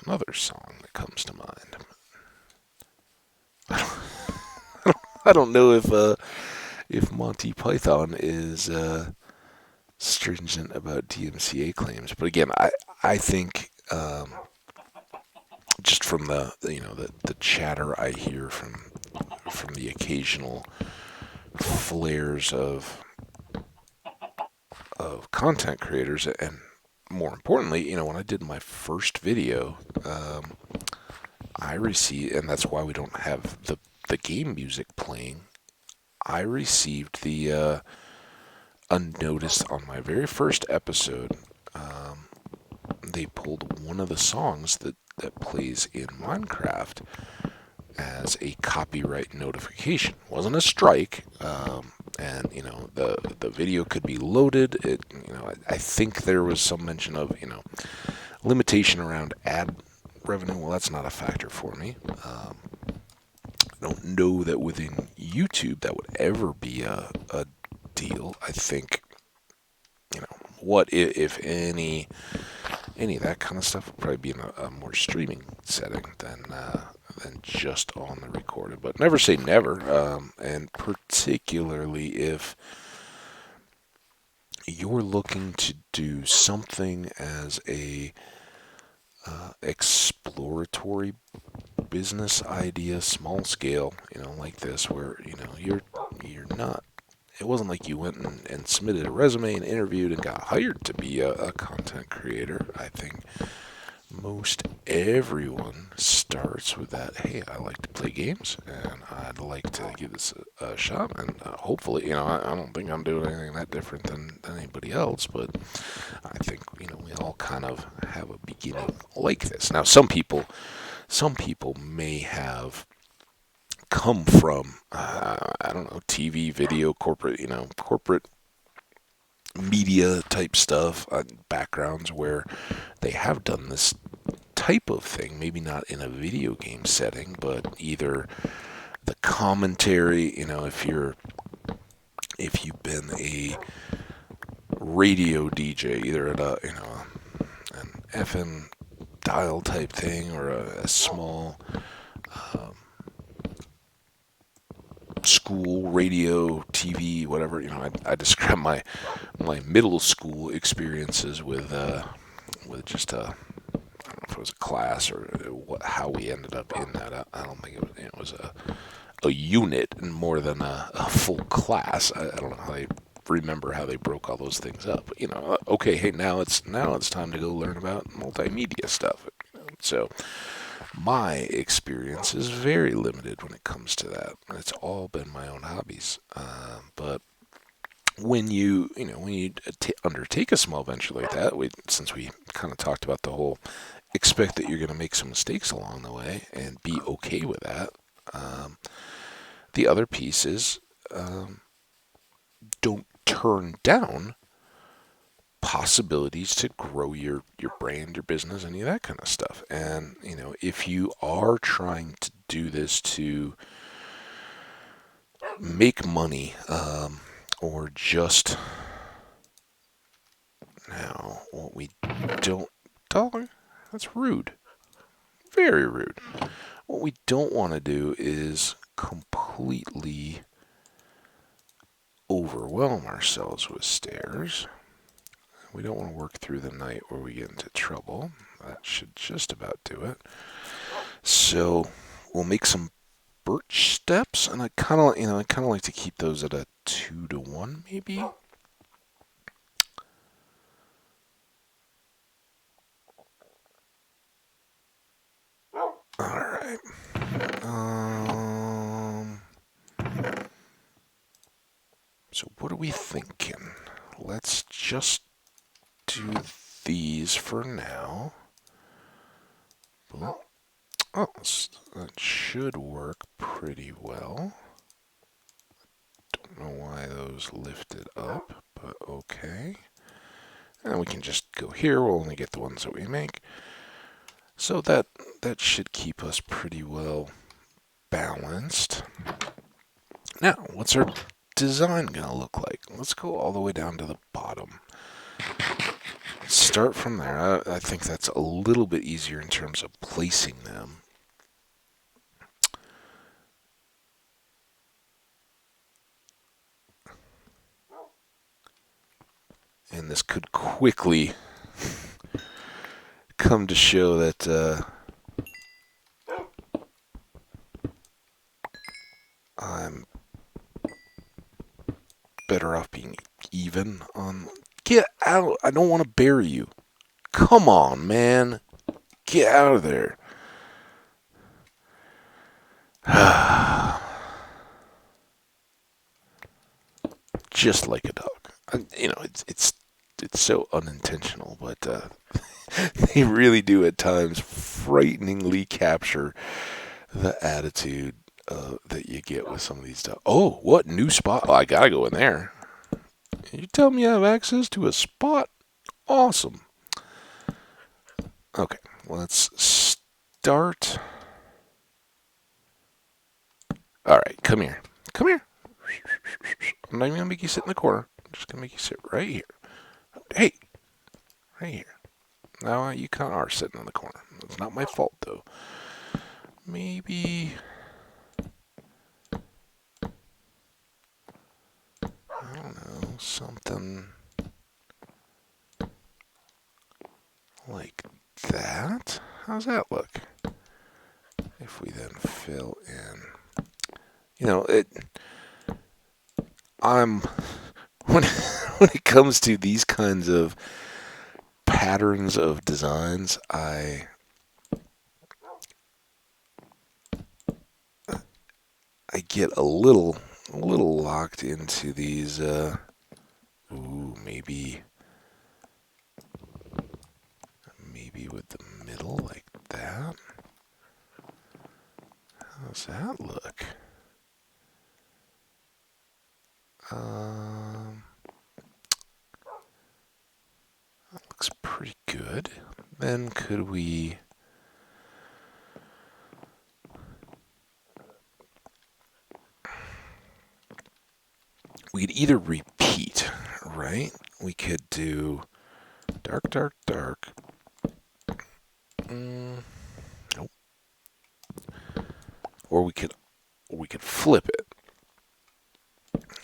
Another song that comes to mind. I don't know if Monty Python is stringent about DMCA claims, but again, I think just from the chatter I hear from the occasional flares of content creators, and more importantly, when I did my first video, I received, and that's why we don't have the game music playing. I received the unnoticed on my very first episode. They pulled one of the songs that plays in Minecraft as a copyright notification. It wasn't a strike, and the video could be loaded. I think there was some mention of limitation around ad revenue. Well, that's not a factor for me. I don't know that within YouTube that would ever be a deal. I think what if any of that kind of stuff would probably be in a more streaming setting than just on the recorded. But never say never, and particularly if you're looking to do something as a exploratory business idea, small scale, like this, where you're not. It wasn't like you went and submitted a resume and interviewed and got hired to be a content creator. I think most everyone starts with that. Hey, I like to play games, and I'd like to give this a shot. And hopefully, I don't think I'm doing anything that different than anybody else, but I think we all kind of have a beginning like this. Now, some people may have come from I don't know, TV, video, corporate media type stuff, backgrounds where they have done this type of thing, maybe not in a video game setting, but either the commentary, if you've been a radio DJ, either at an FM dial type thing or a small school radio, TV, whatever. I describe my middle school experiences with just I don't know if it was a class or how we ended up in that. I don't think it was a unit more than a full class. I don't know how they remember how they broke all those things up. But, okay, hey, now it's time to go learn about multimedia stuff. So my experience is very limited when it comes to that. It's all been my own hobbies. But when you undertake a small venture like that, since we kind of talked about the whole expect that you're going to make some mistakes along the way and be okay with that. The other piece is don't turn down possibilities to grow your brand, your business, any of that kind of stuff. And, if you are trying to do this to make money, or just now, what we don't, dog, that's rude. Very rude. What we don't want to do is completely overwhelm ourselves with stairs. We don't want to work through the night where we get into trouble. That should just about do it. So we'll make some birch steps, and I kind of like to keep those at a 2-to-1, maybe. All right. So what are we thinking? Let's just do these for now. Oh, that should work pretty well. Don't know why those lifted up, but okay. And we can just go here. We'll only get the ones that we make. So that should keep us pretty well balanced. Now, what's our design going to look like? Let's go all the way down to the bottom. Start from there. I think that's a little bit easier in terms of placing them. And this could quickly come to show that I'm better off being even on. Get out! I don't want to bury you. Come on, man. Get out of there. Just like a dog. It's so unintentional, but they really do at times frighteningly capture the attitude that you get with some of these dogs. Oh, what new spot? Oh, I gotta go in there. You tell me I have access to a spot? Awesome. Okay, let's start. All right, come here. Come here. I'm not even gonna make you sit in the corner. I'm just gonna make you sit right here. Hey, right here. Now you kind of are sitting in the corner. It's not my fault though. Maybe I don't know, something like that. How's that look? If we then fill in, I'm when when it comes to these kinds of patterns of designs, I get a little locked into these. Maybe with the middle like that. How's that look? That looks pretty good. Then could we? We could either repeat, right? We could do dark, dark, dark. Nope. Or we could flip it.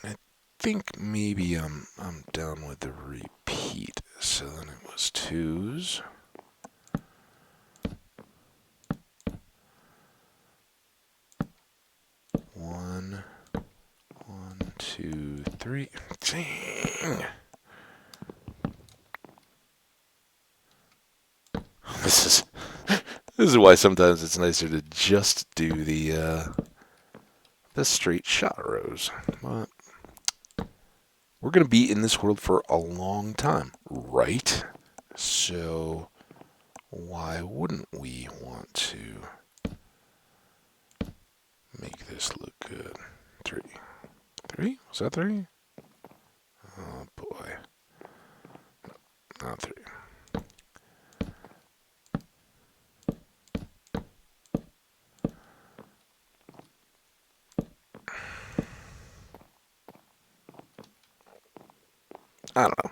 I think maybe I'm down with the repeat. So then it was twos. One, two, three. Dang. This is why sometimes it's nicer to just do the straight shot rows. But we're gonna be in this world for a long time, right? So why wouldn't we want to make this look good? Three? Was that three? Oh boy. Not three. I don't know.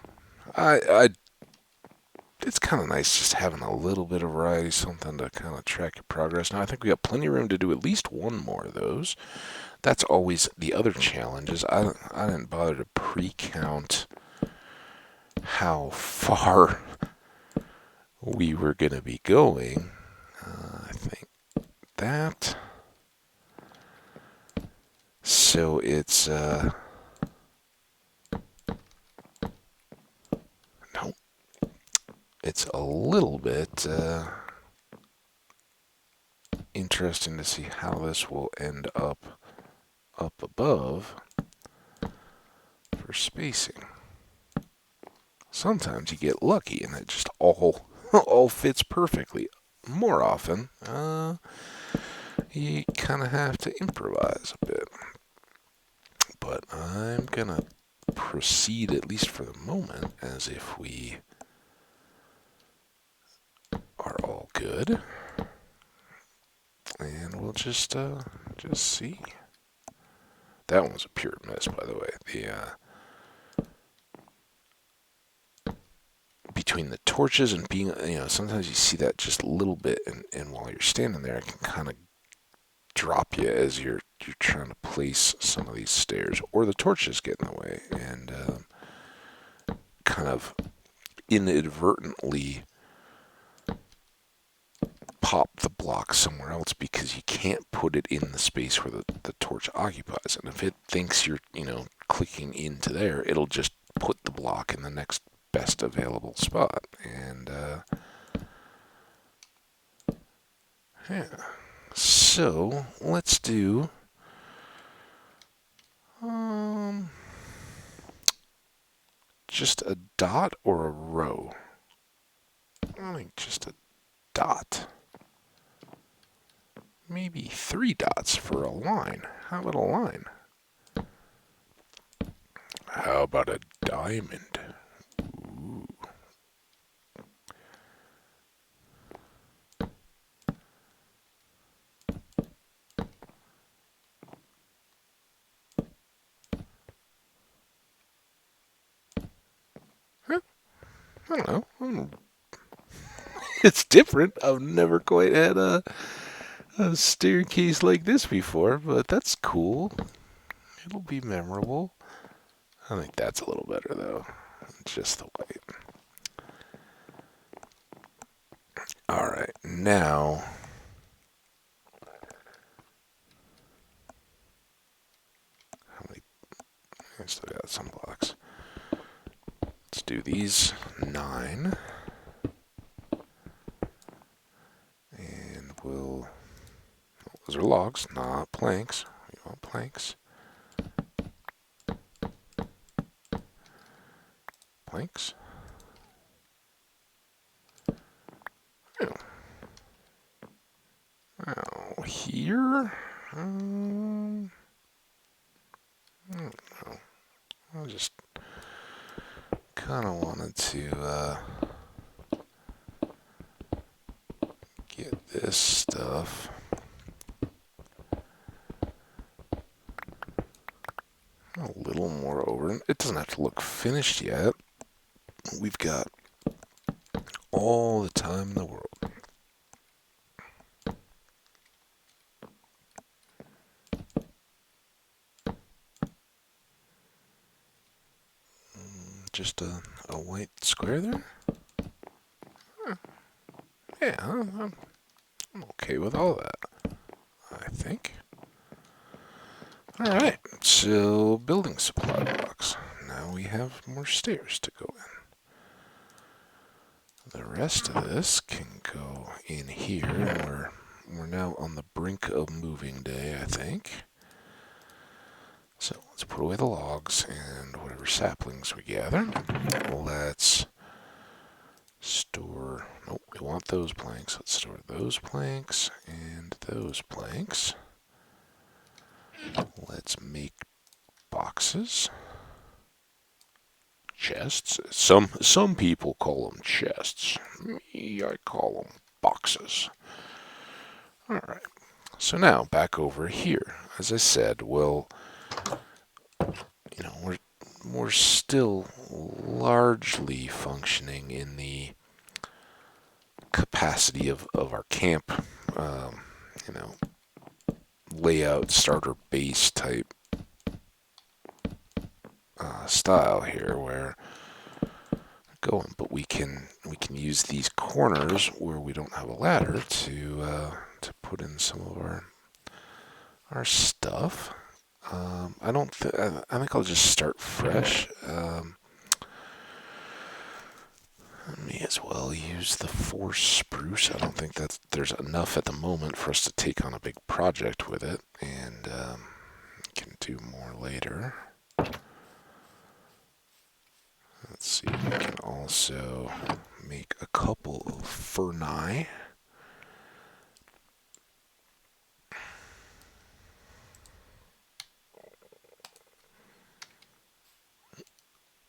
It's kind of nice just having a little bit of variety, something to kind of track your progress. Now, I think we got plenty of room to do at least one more of those. That's always the other challenge. Is I didn't bother to pre-count how far we were going to be going. I think that. So it's no. It's a little bit interesting to see how this will end up above for spacing. Sometimes you get lucky and it just all fits perfectly. More often, you kind of have to improvise a bit. But I'm gonna proceed, at least for the moment, as if we are all good, and we'll just see. That one was a pure miss, by the way. Between the torches and being, sometimes you see that just a little bit, and while you're standing there, it can kind of drop you as you're trying to place some of these stairs, or the torches get in the way, and kind of inadvertently pop the block somewhere else because you can't put it in the space where the torch occupies. And if it thinks you're, clicking into there, it'll just put the block in the next best available spot. And yeah, so let's do just a dot or a row. I think just a dot. Maybe 3 dots for a line. How about a line? How about a diamond? Ooh. Huh? I don't know. It's different. I've never quite had a staircase like this before, but that's cool. It'll be memorable. I think that's a little better, though. Just the white. Alright, now... How many... I still got some blocks. Let's do these 9. And we'll... Those are logs, not planks. We want planks. Planks. Now, here... I don't know. I just kind of wanted to get this stuff a little more over. It doesn't have to look finished yet. We've got all the time in the world. Just a white square there? Huh. Yeah, I'm okay with all that, I think. Alright, so building supply blocks. Now we have more stairs to go in. The rest of this can go in here, and we're now on the brink of moving day, I think. So let's put away the logs and whatever saplings we gather. Let's store... Nope, we want those planks. Let's store those planks and those planks. Let's make boxes. Chests. Some people call them chests. Me, I call them boxes. Alright. So now, back over here. As I said, we're still largely functioning in the capacity of our camp, layout, starter base type style here, where going, but we can use these corners where we don't have a ladder to put in some of our stuff. I think I'll just start fresh. I may as well use the 4 spruce. I don't think that there's enough at the moment for us to take on a big project with it, and can do more later. Let's see, we can also make a couple of ferni.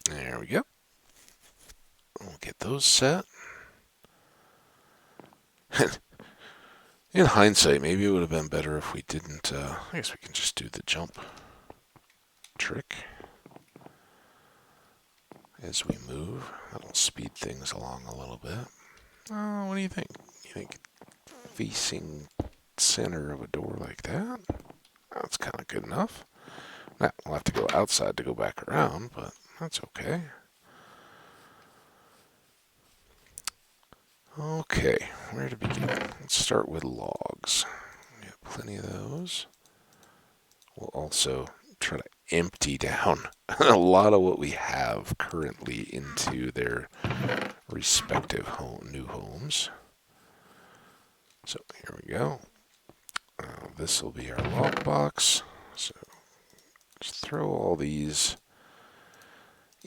There we go. We'll get those set. In hindsight, maybe it would have been better if we didn't. I guess we can just do the jump trick as we move. That'll speed things along a little bit. What do you think? You think facing center of a door like that? That's kind of good enough. Now, we'll have to go outside to go back around, but that's okay. Okay, where to begin? Let's start with logs. We have plenty of those. We'll also try to empty down a lot of what we have currently into their respective new homes. So here we go. This will be our lockbox. So just throw all these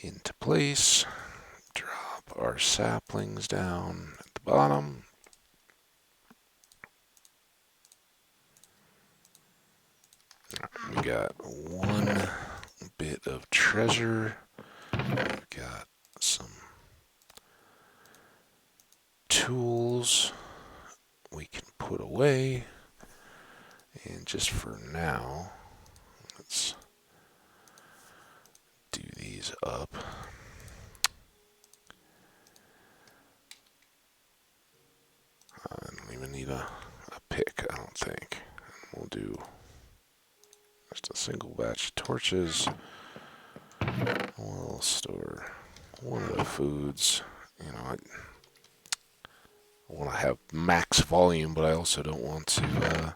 into place. Drop our saplings down at the bottom. We got one bit of treasure. We've got some tools we can put away. And just for now, let's do these up. I don't even need a pick, I don't think. We'll do just a single batch of torches. We'll store one of the foods. You know, I want to have max volume, but I also don't want to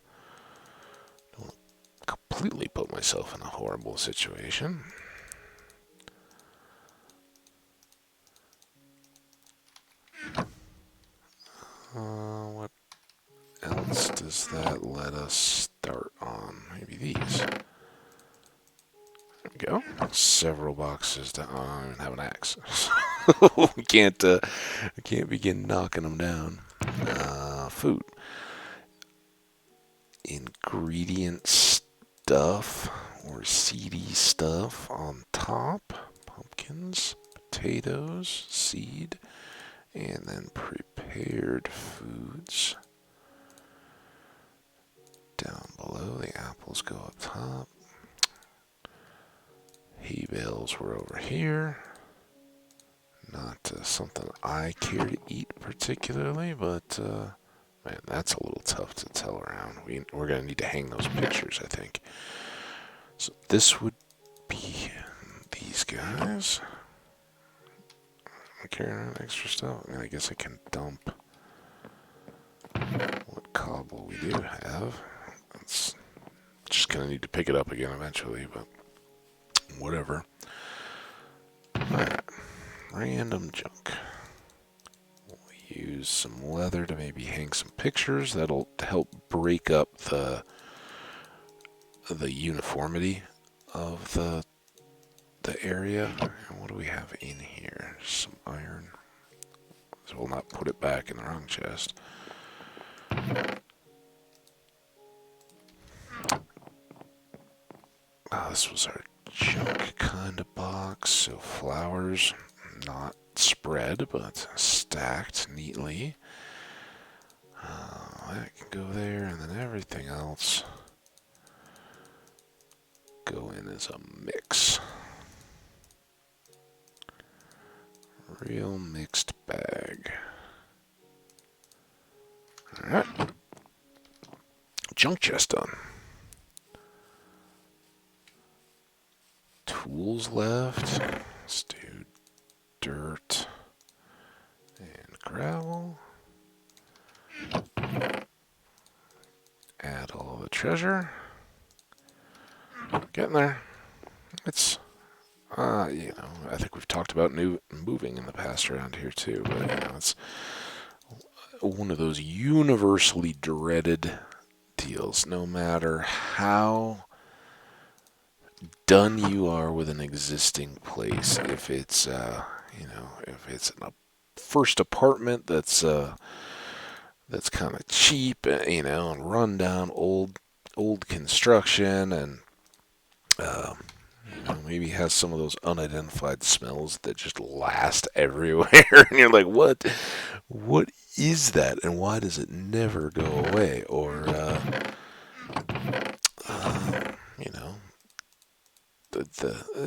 completely put myself in a horrible situation. What else does that let us start on? Maybe these. There we go. Several boxes down. I don't even have an axe. we can't begin knocking them down. Food. Ingredient stuff or seedy stuff on top. Pumpkins, potatoes, seed, and then prepared foods. Down below, the apples go up top. Hay bales were over here. Not something I care to eat particularly, but man, that's a little tough to tell around. We're going to need to hang those pictures, I think. So this would be these guys. I'm carrying around extra stuff. I mean, I guess I can dump what cobble we do have. It's just going to need to pick it up again eventually, but whatever. Alright. Random junk. We'll use some leather to maybe hang some pictures. That'll help break up the uniformity of the area. And what do we have in here? Some iron. So we'll not put it back in the wrong chest. This was our junk kind of box. So flowers, not spread, but stacked neatly. That can go there, and then everything else go in as a mix. Real mixed bag. Alright. Junk chest done. Tools left. Let's do dirt and gravel. Add all the treasure. Getting there. It's, I think we've talked about moving in the past around here too, but it's one of those universally dreaded deals. No matter how done you are with an existing place, if it's if it's a first apartment that's kind of cheap, and run down, old construction, and maybe has some of those unidentified smells that just last everywhere, and you're like, what is that, and why does it never go away? Or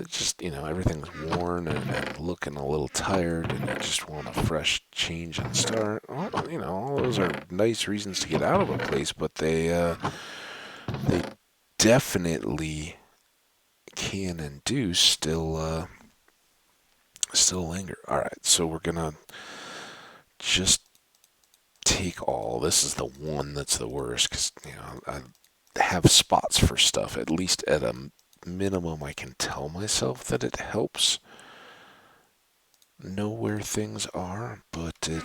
just everything's worn and looking a little tired, and you just want a fresh change and start. Well, all those are nice reasons to get out of a place, but they definitely can and do still linger. All right, so we're gonna just take all. This is the one that's the worst, because I have spots for stuff, at least at a minimum, I can tell myself that it helps know where things are, but it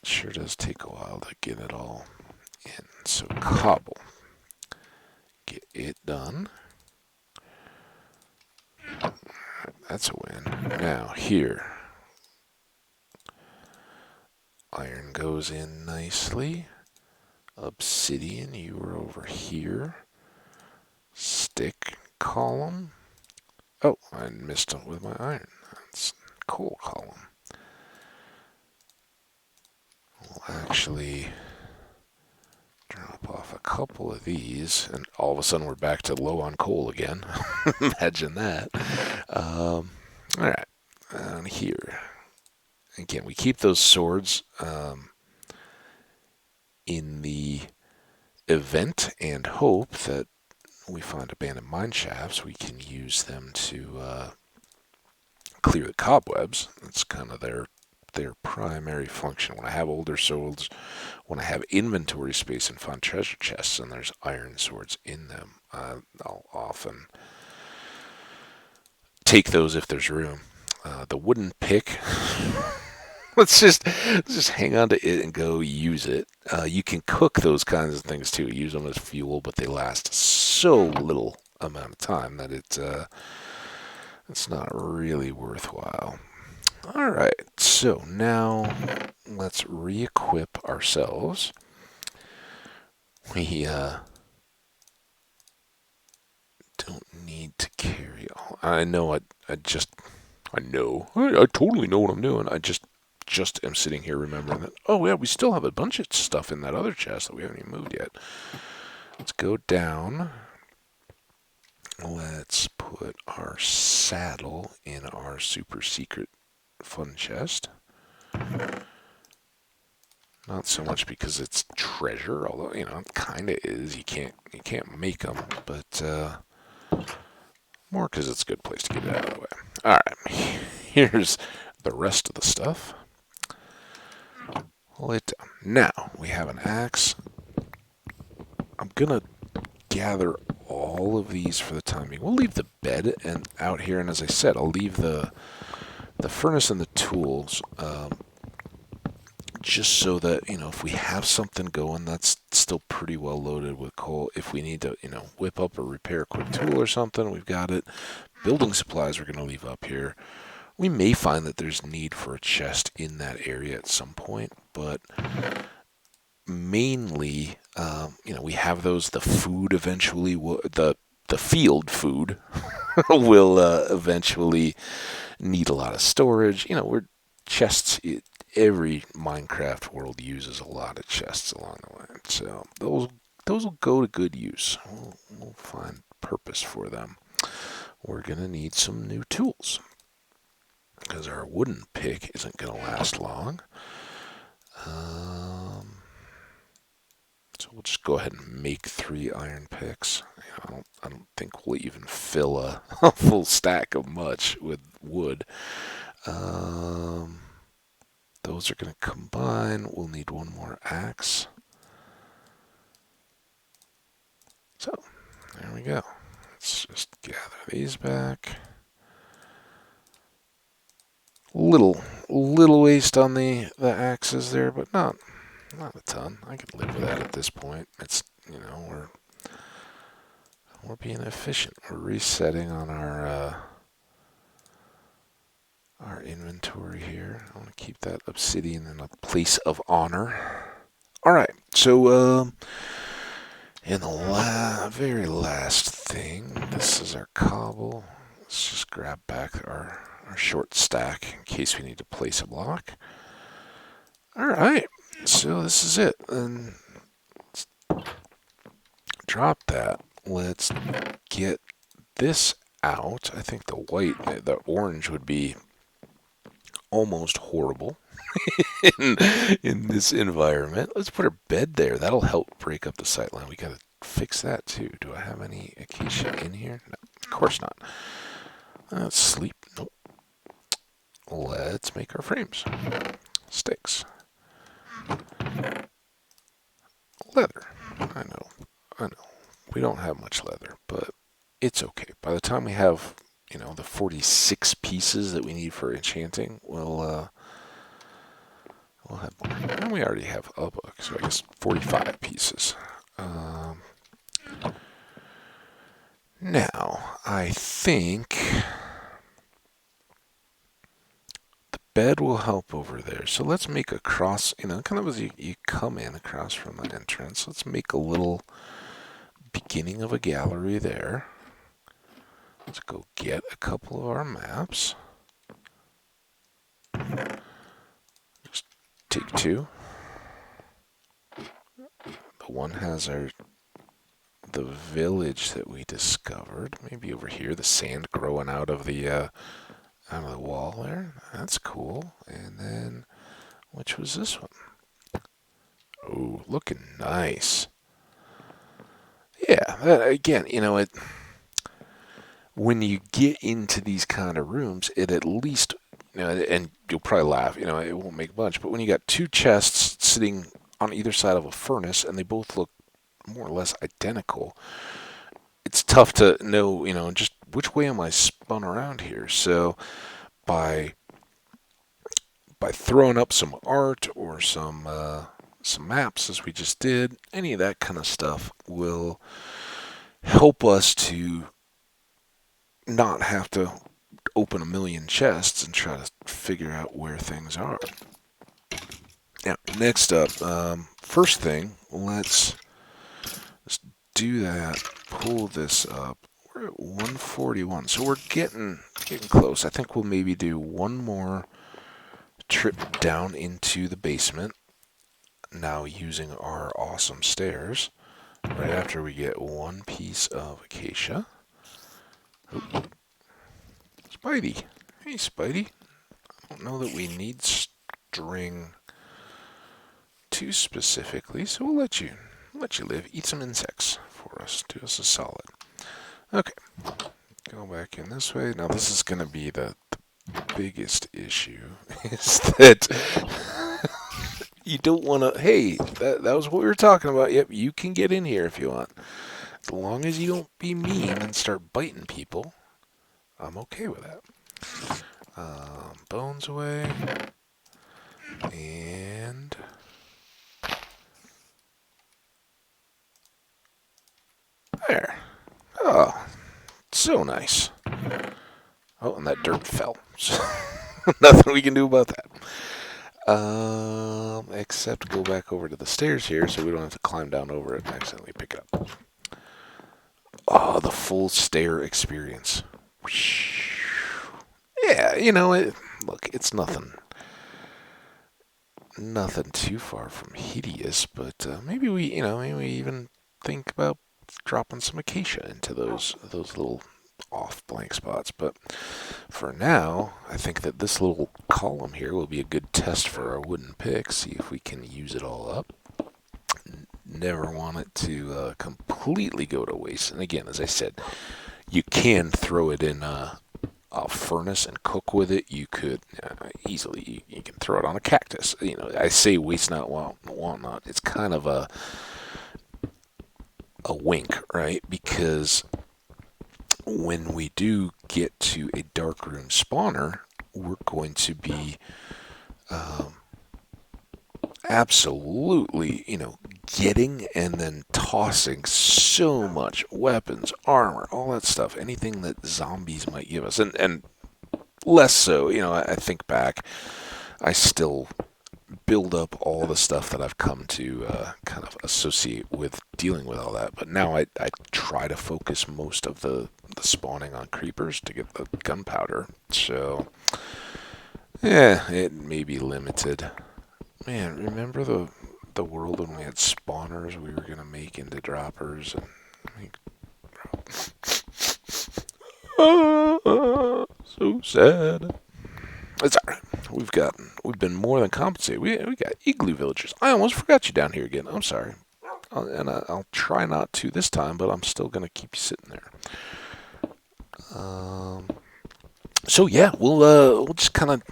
sure does take a while to get it all in. So cobble, get it done. That's a win. Now here, iron goes in nicely. Obsidian, you were over here. Stick column. Oh, I missed it with my iron. That's coal column. We'll actually drop off a couple of these, and all of a sudden we're back to low on coal again. Imagine that. All right, on here. Again, we keep those swords in the event and hope that we find abandoned mine shafts. We can use them to clear the cobwebs. That's kind of their primary function. When I have older swords, when I have inventory space and find treasure chests and there's iron swords in them, I'll often take those if there's room. The wooden pick, let's just hang on to it and go use it. You can cook those kinds of things too. Use them as fuel, but they last so little amount of time that it's not really worthwhile. All right, so now let's re-equip ourselves. We don't need to carry all. I know. I totally know what I'm doing. I just am sitting here remembering that. Oh yeah, we still have a bunch of stuff in that other chest that we haven't even moved yet. Let's go down. Let's put our saddle in our super secret fun chest. Not so much because it's treasure, although it kind of is. You can't make them, but more because it's a good place to get it out of the way. All right, here's the rest of the stuff. Lay it down. Now we have an axe. I'm gonna gather all of these for the time being. We'll leave the bed and out here, and as I said, I'll leave the furnace and the tools. Just so that, if we have something going that's still pretty well loaded with coal, if we need to, whip up or repair a quick tool or something, we've got it. Building supplies we're going to leave up here. We may find that there's need for a chest in that area at some point, but mainly, we have those. The food eventually will, the field food will eventually need a lot of storage. We're chests. Every Minecraft world uses a lot of chests along the way, so those will go to good use. We'll find purpose for them. We're gonna need some new tools because our wooden pick isn't gonna last long. So we'll just go ahead and make 3 iron picks. I don't think we'll even fill a full stack of much with wood. Those are going to combine. We'll need one more axe. So, there we go. Let's just gather these back. Little waste on the axes there, but not a ton. I can live with that at this point. It's, we're being efficient. We're resetting on our inventory here. I want to keep that obsidian in a place of honor. All right, so in the very last thing, this is our cobble. Let's just grab back our short stack in case we need to place a block. All right, so this is it. And let's drop that. Let's get this out. I think the orange would be almost horrible in this environment. Let's put a bed there. That'll help break up the sightline. We gotta fix that too. Do I have any acacia in here? No, of course not. Let's sleep. Nope. Let's make our frames. Sticks. Leather. I know. we don't have much leather, but it's okay. By the time we have, the 46 pieces that we need for enchanting, we'll have more. And we already have a book, so I guess 45 pieces. Now, I think the bed will help over there. So let's make a cross, kind of as you come in across from the entrance. Let's make a little beginning of a gallery there. Let's go get a couple of our maps. Just take two. The one has the village that we discovered. Maybe over here, the sand growing out of the wall there. That's cool. And then, which was this one? Oh, looking nice. Yeah, again, when you get into these kind of rooms, it at least, and you'll probably laugh, it won't make much, but when you got two chests sitting on either side of a furnace and they both look more or less identical, it's tough to know, just which way am I spun around here. So by throwing up some art or some maps, as we just did, any of that kind of stuff will help us to not have to open a million chests and try to figure out where things are. Now, next up, first thing, let's do that. Pull this up. We're at 141, so we're getting close. I think we'll maybe do one more trip down into the basement. Now using our awesome stairs. Right after we get one piece of acacia. Oh. Spidey. Hey, Spidey. I don't know that we need string too specifically, so we'll let you live. Eat some insects for us. Do us a solid. Okay. Go back in this way. Now this is going to be the biggest issue, is that you don't want to, hey, that was what we were talking about. Yep, you can get in here if you want. As long as you don't be mean and start biting people, I'm okay with that. Bones away. And there. Oh, so nice. Oh, and that dirt fell. So nothing we can do about that. Except go back over to the stairs here so we don't have to climb down over it and accidentally pick it up. Oh, the full stair experience. Yeah, look, it's nothing too far from hideous, but maybe we even think about dropping some acacia into those little off blank spots. But for now, I think that this little column here will be a good test for our wooden pick. See if we can use it all up. Never want it to completely go to waste. And again, as I said, you can throw it in a furnace and cook with it. You could easily, you can throw it on a cactus. I say waste not, want not. It's kind of a wink, right? Because when we do get to a darkroom spawner, we're going to be absolutely, getting and then tossing so much weapons, armor, all that stuff, anything that zombies might give us. And less so, I think back, I still build up all the stuff that I've come to kind of associate with dealing with all that. But now I try to focus most of the spawning on creepers to get the gunpowder. So, yeah, it may be limited. Man, remember the world when we had spawners we were going to make into droppers? And so sad. It's alright. We've been more than compensated. We got igloo villagers. I almost forgot you down here again. I'm sorry. I'll try not to this time, but I'm still going to keep you sitting there. So yeah, we'll just kind of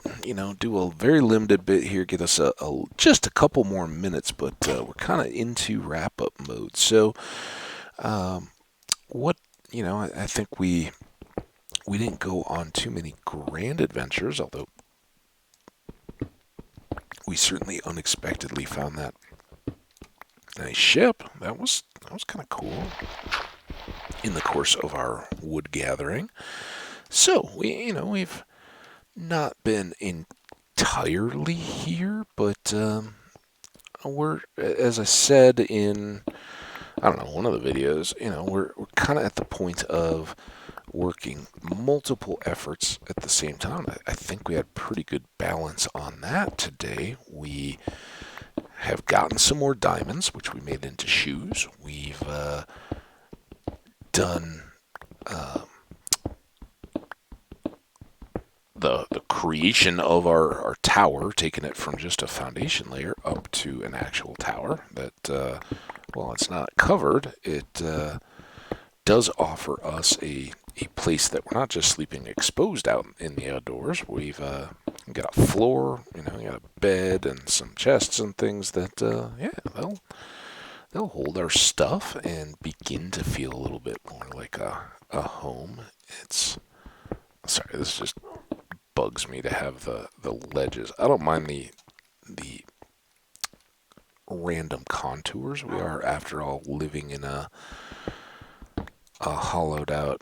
do a very limited bit here, get us just a couple more minutes, but we're kind of into wrap up mode. So what I think we didn't go on too many grand adventures, although we certainly unexpectedly found that nice ship. That was kind of cool in the course of our wood gathering. So we've not been entirely here, but we're, as I said in, I don't know, one of the videos, we're kind of at the point of working multiple efforts at the same time. I think we had pretty good balance on that today. We have gotten some more diamonds, which we made into shoes. We've done the creation of our tower, taking it from just a foundation layer up to an actual tower that, while it's not covered, it does offer us a place that we're not just sleeping exposed out in the outdoors. We've got a floor, we got a bed and some chests and things that, yeah, they'll hold our stuff and begin to feel a little bit more like a home. It's, sorry, this just bugs me to have the ledges. I don't mind the random contours. We are, after all, living in a hollowed out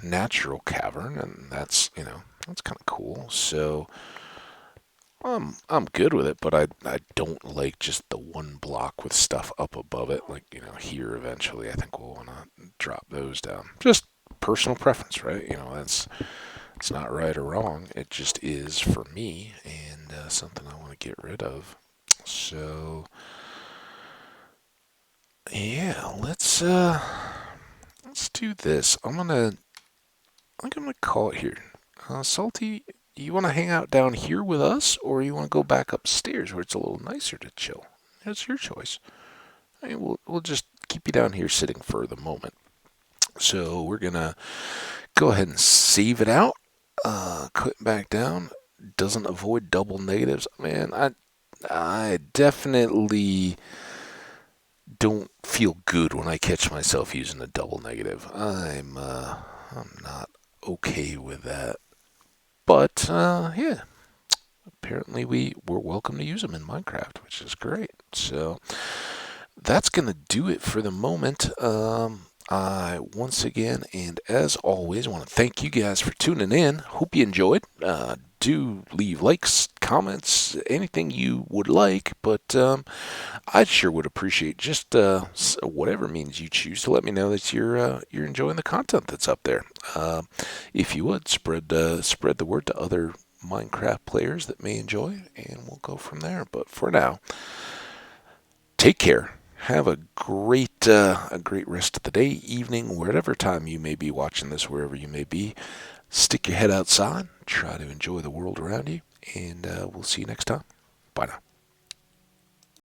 natural cavern, and that's that's kind of cool. So I'm good with it, but I don't like just the one block with stuff up above it. Like here eventually, I think we'll want to drop those down. Just personal preference, right? That's, it's not right or wrong. It just is for me, and something I want to get rid of. So yeah, let's do this. I'm gonna call it here. Salty, you want to hang out down here with us, or you want to go back upstairs where it's a little nicer to chill? It's your choice. I mean, we'll just keep you down here sitting for the moment. So we're gonna go ahead and save it out. Click back down. Doesn't avoid double negatives. Man, I definitely don't feel good when I catch myself using a double negative. I'm not okay with that. But yeah, apparently we're welcome to use them in Minecraft, which is great. So that's gonna do it for the moment. I once again and as always want to thank you guys for tuning in. Hope you enjoyed. Do leave likes, comments, anything you would like, but I sure would appreciate just whatever means you choose to let me know that you're enjoying the content that's up there. If you would spread the word to other Minecraft players that may enjoy, and we'll go from there. But for now, take care. Have a great rest of the day, evening, whatever time you may be watching this, wherever you may be. Stick your head outside, try to enjoy the world around you, and we'll see you next time. Bye now.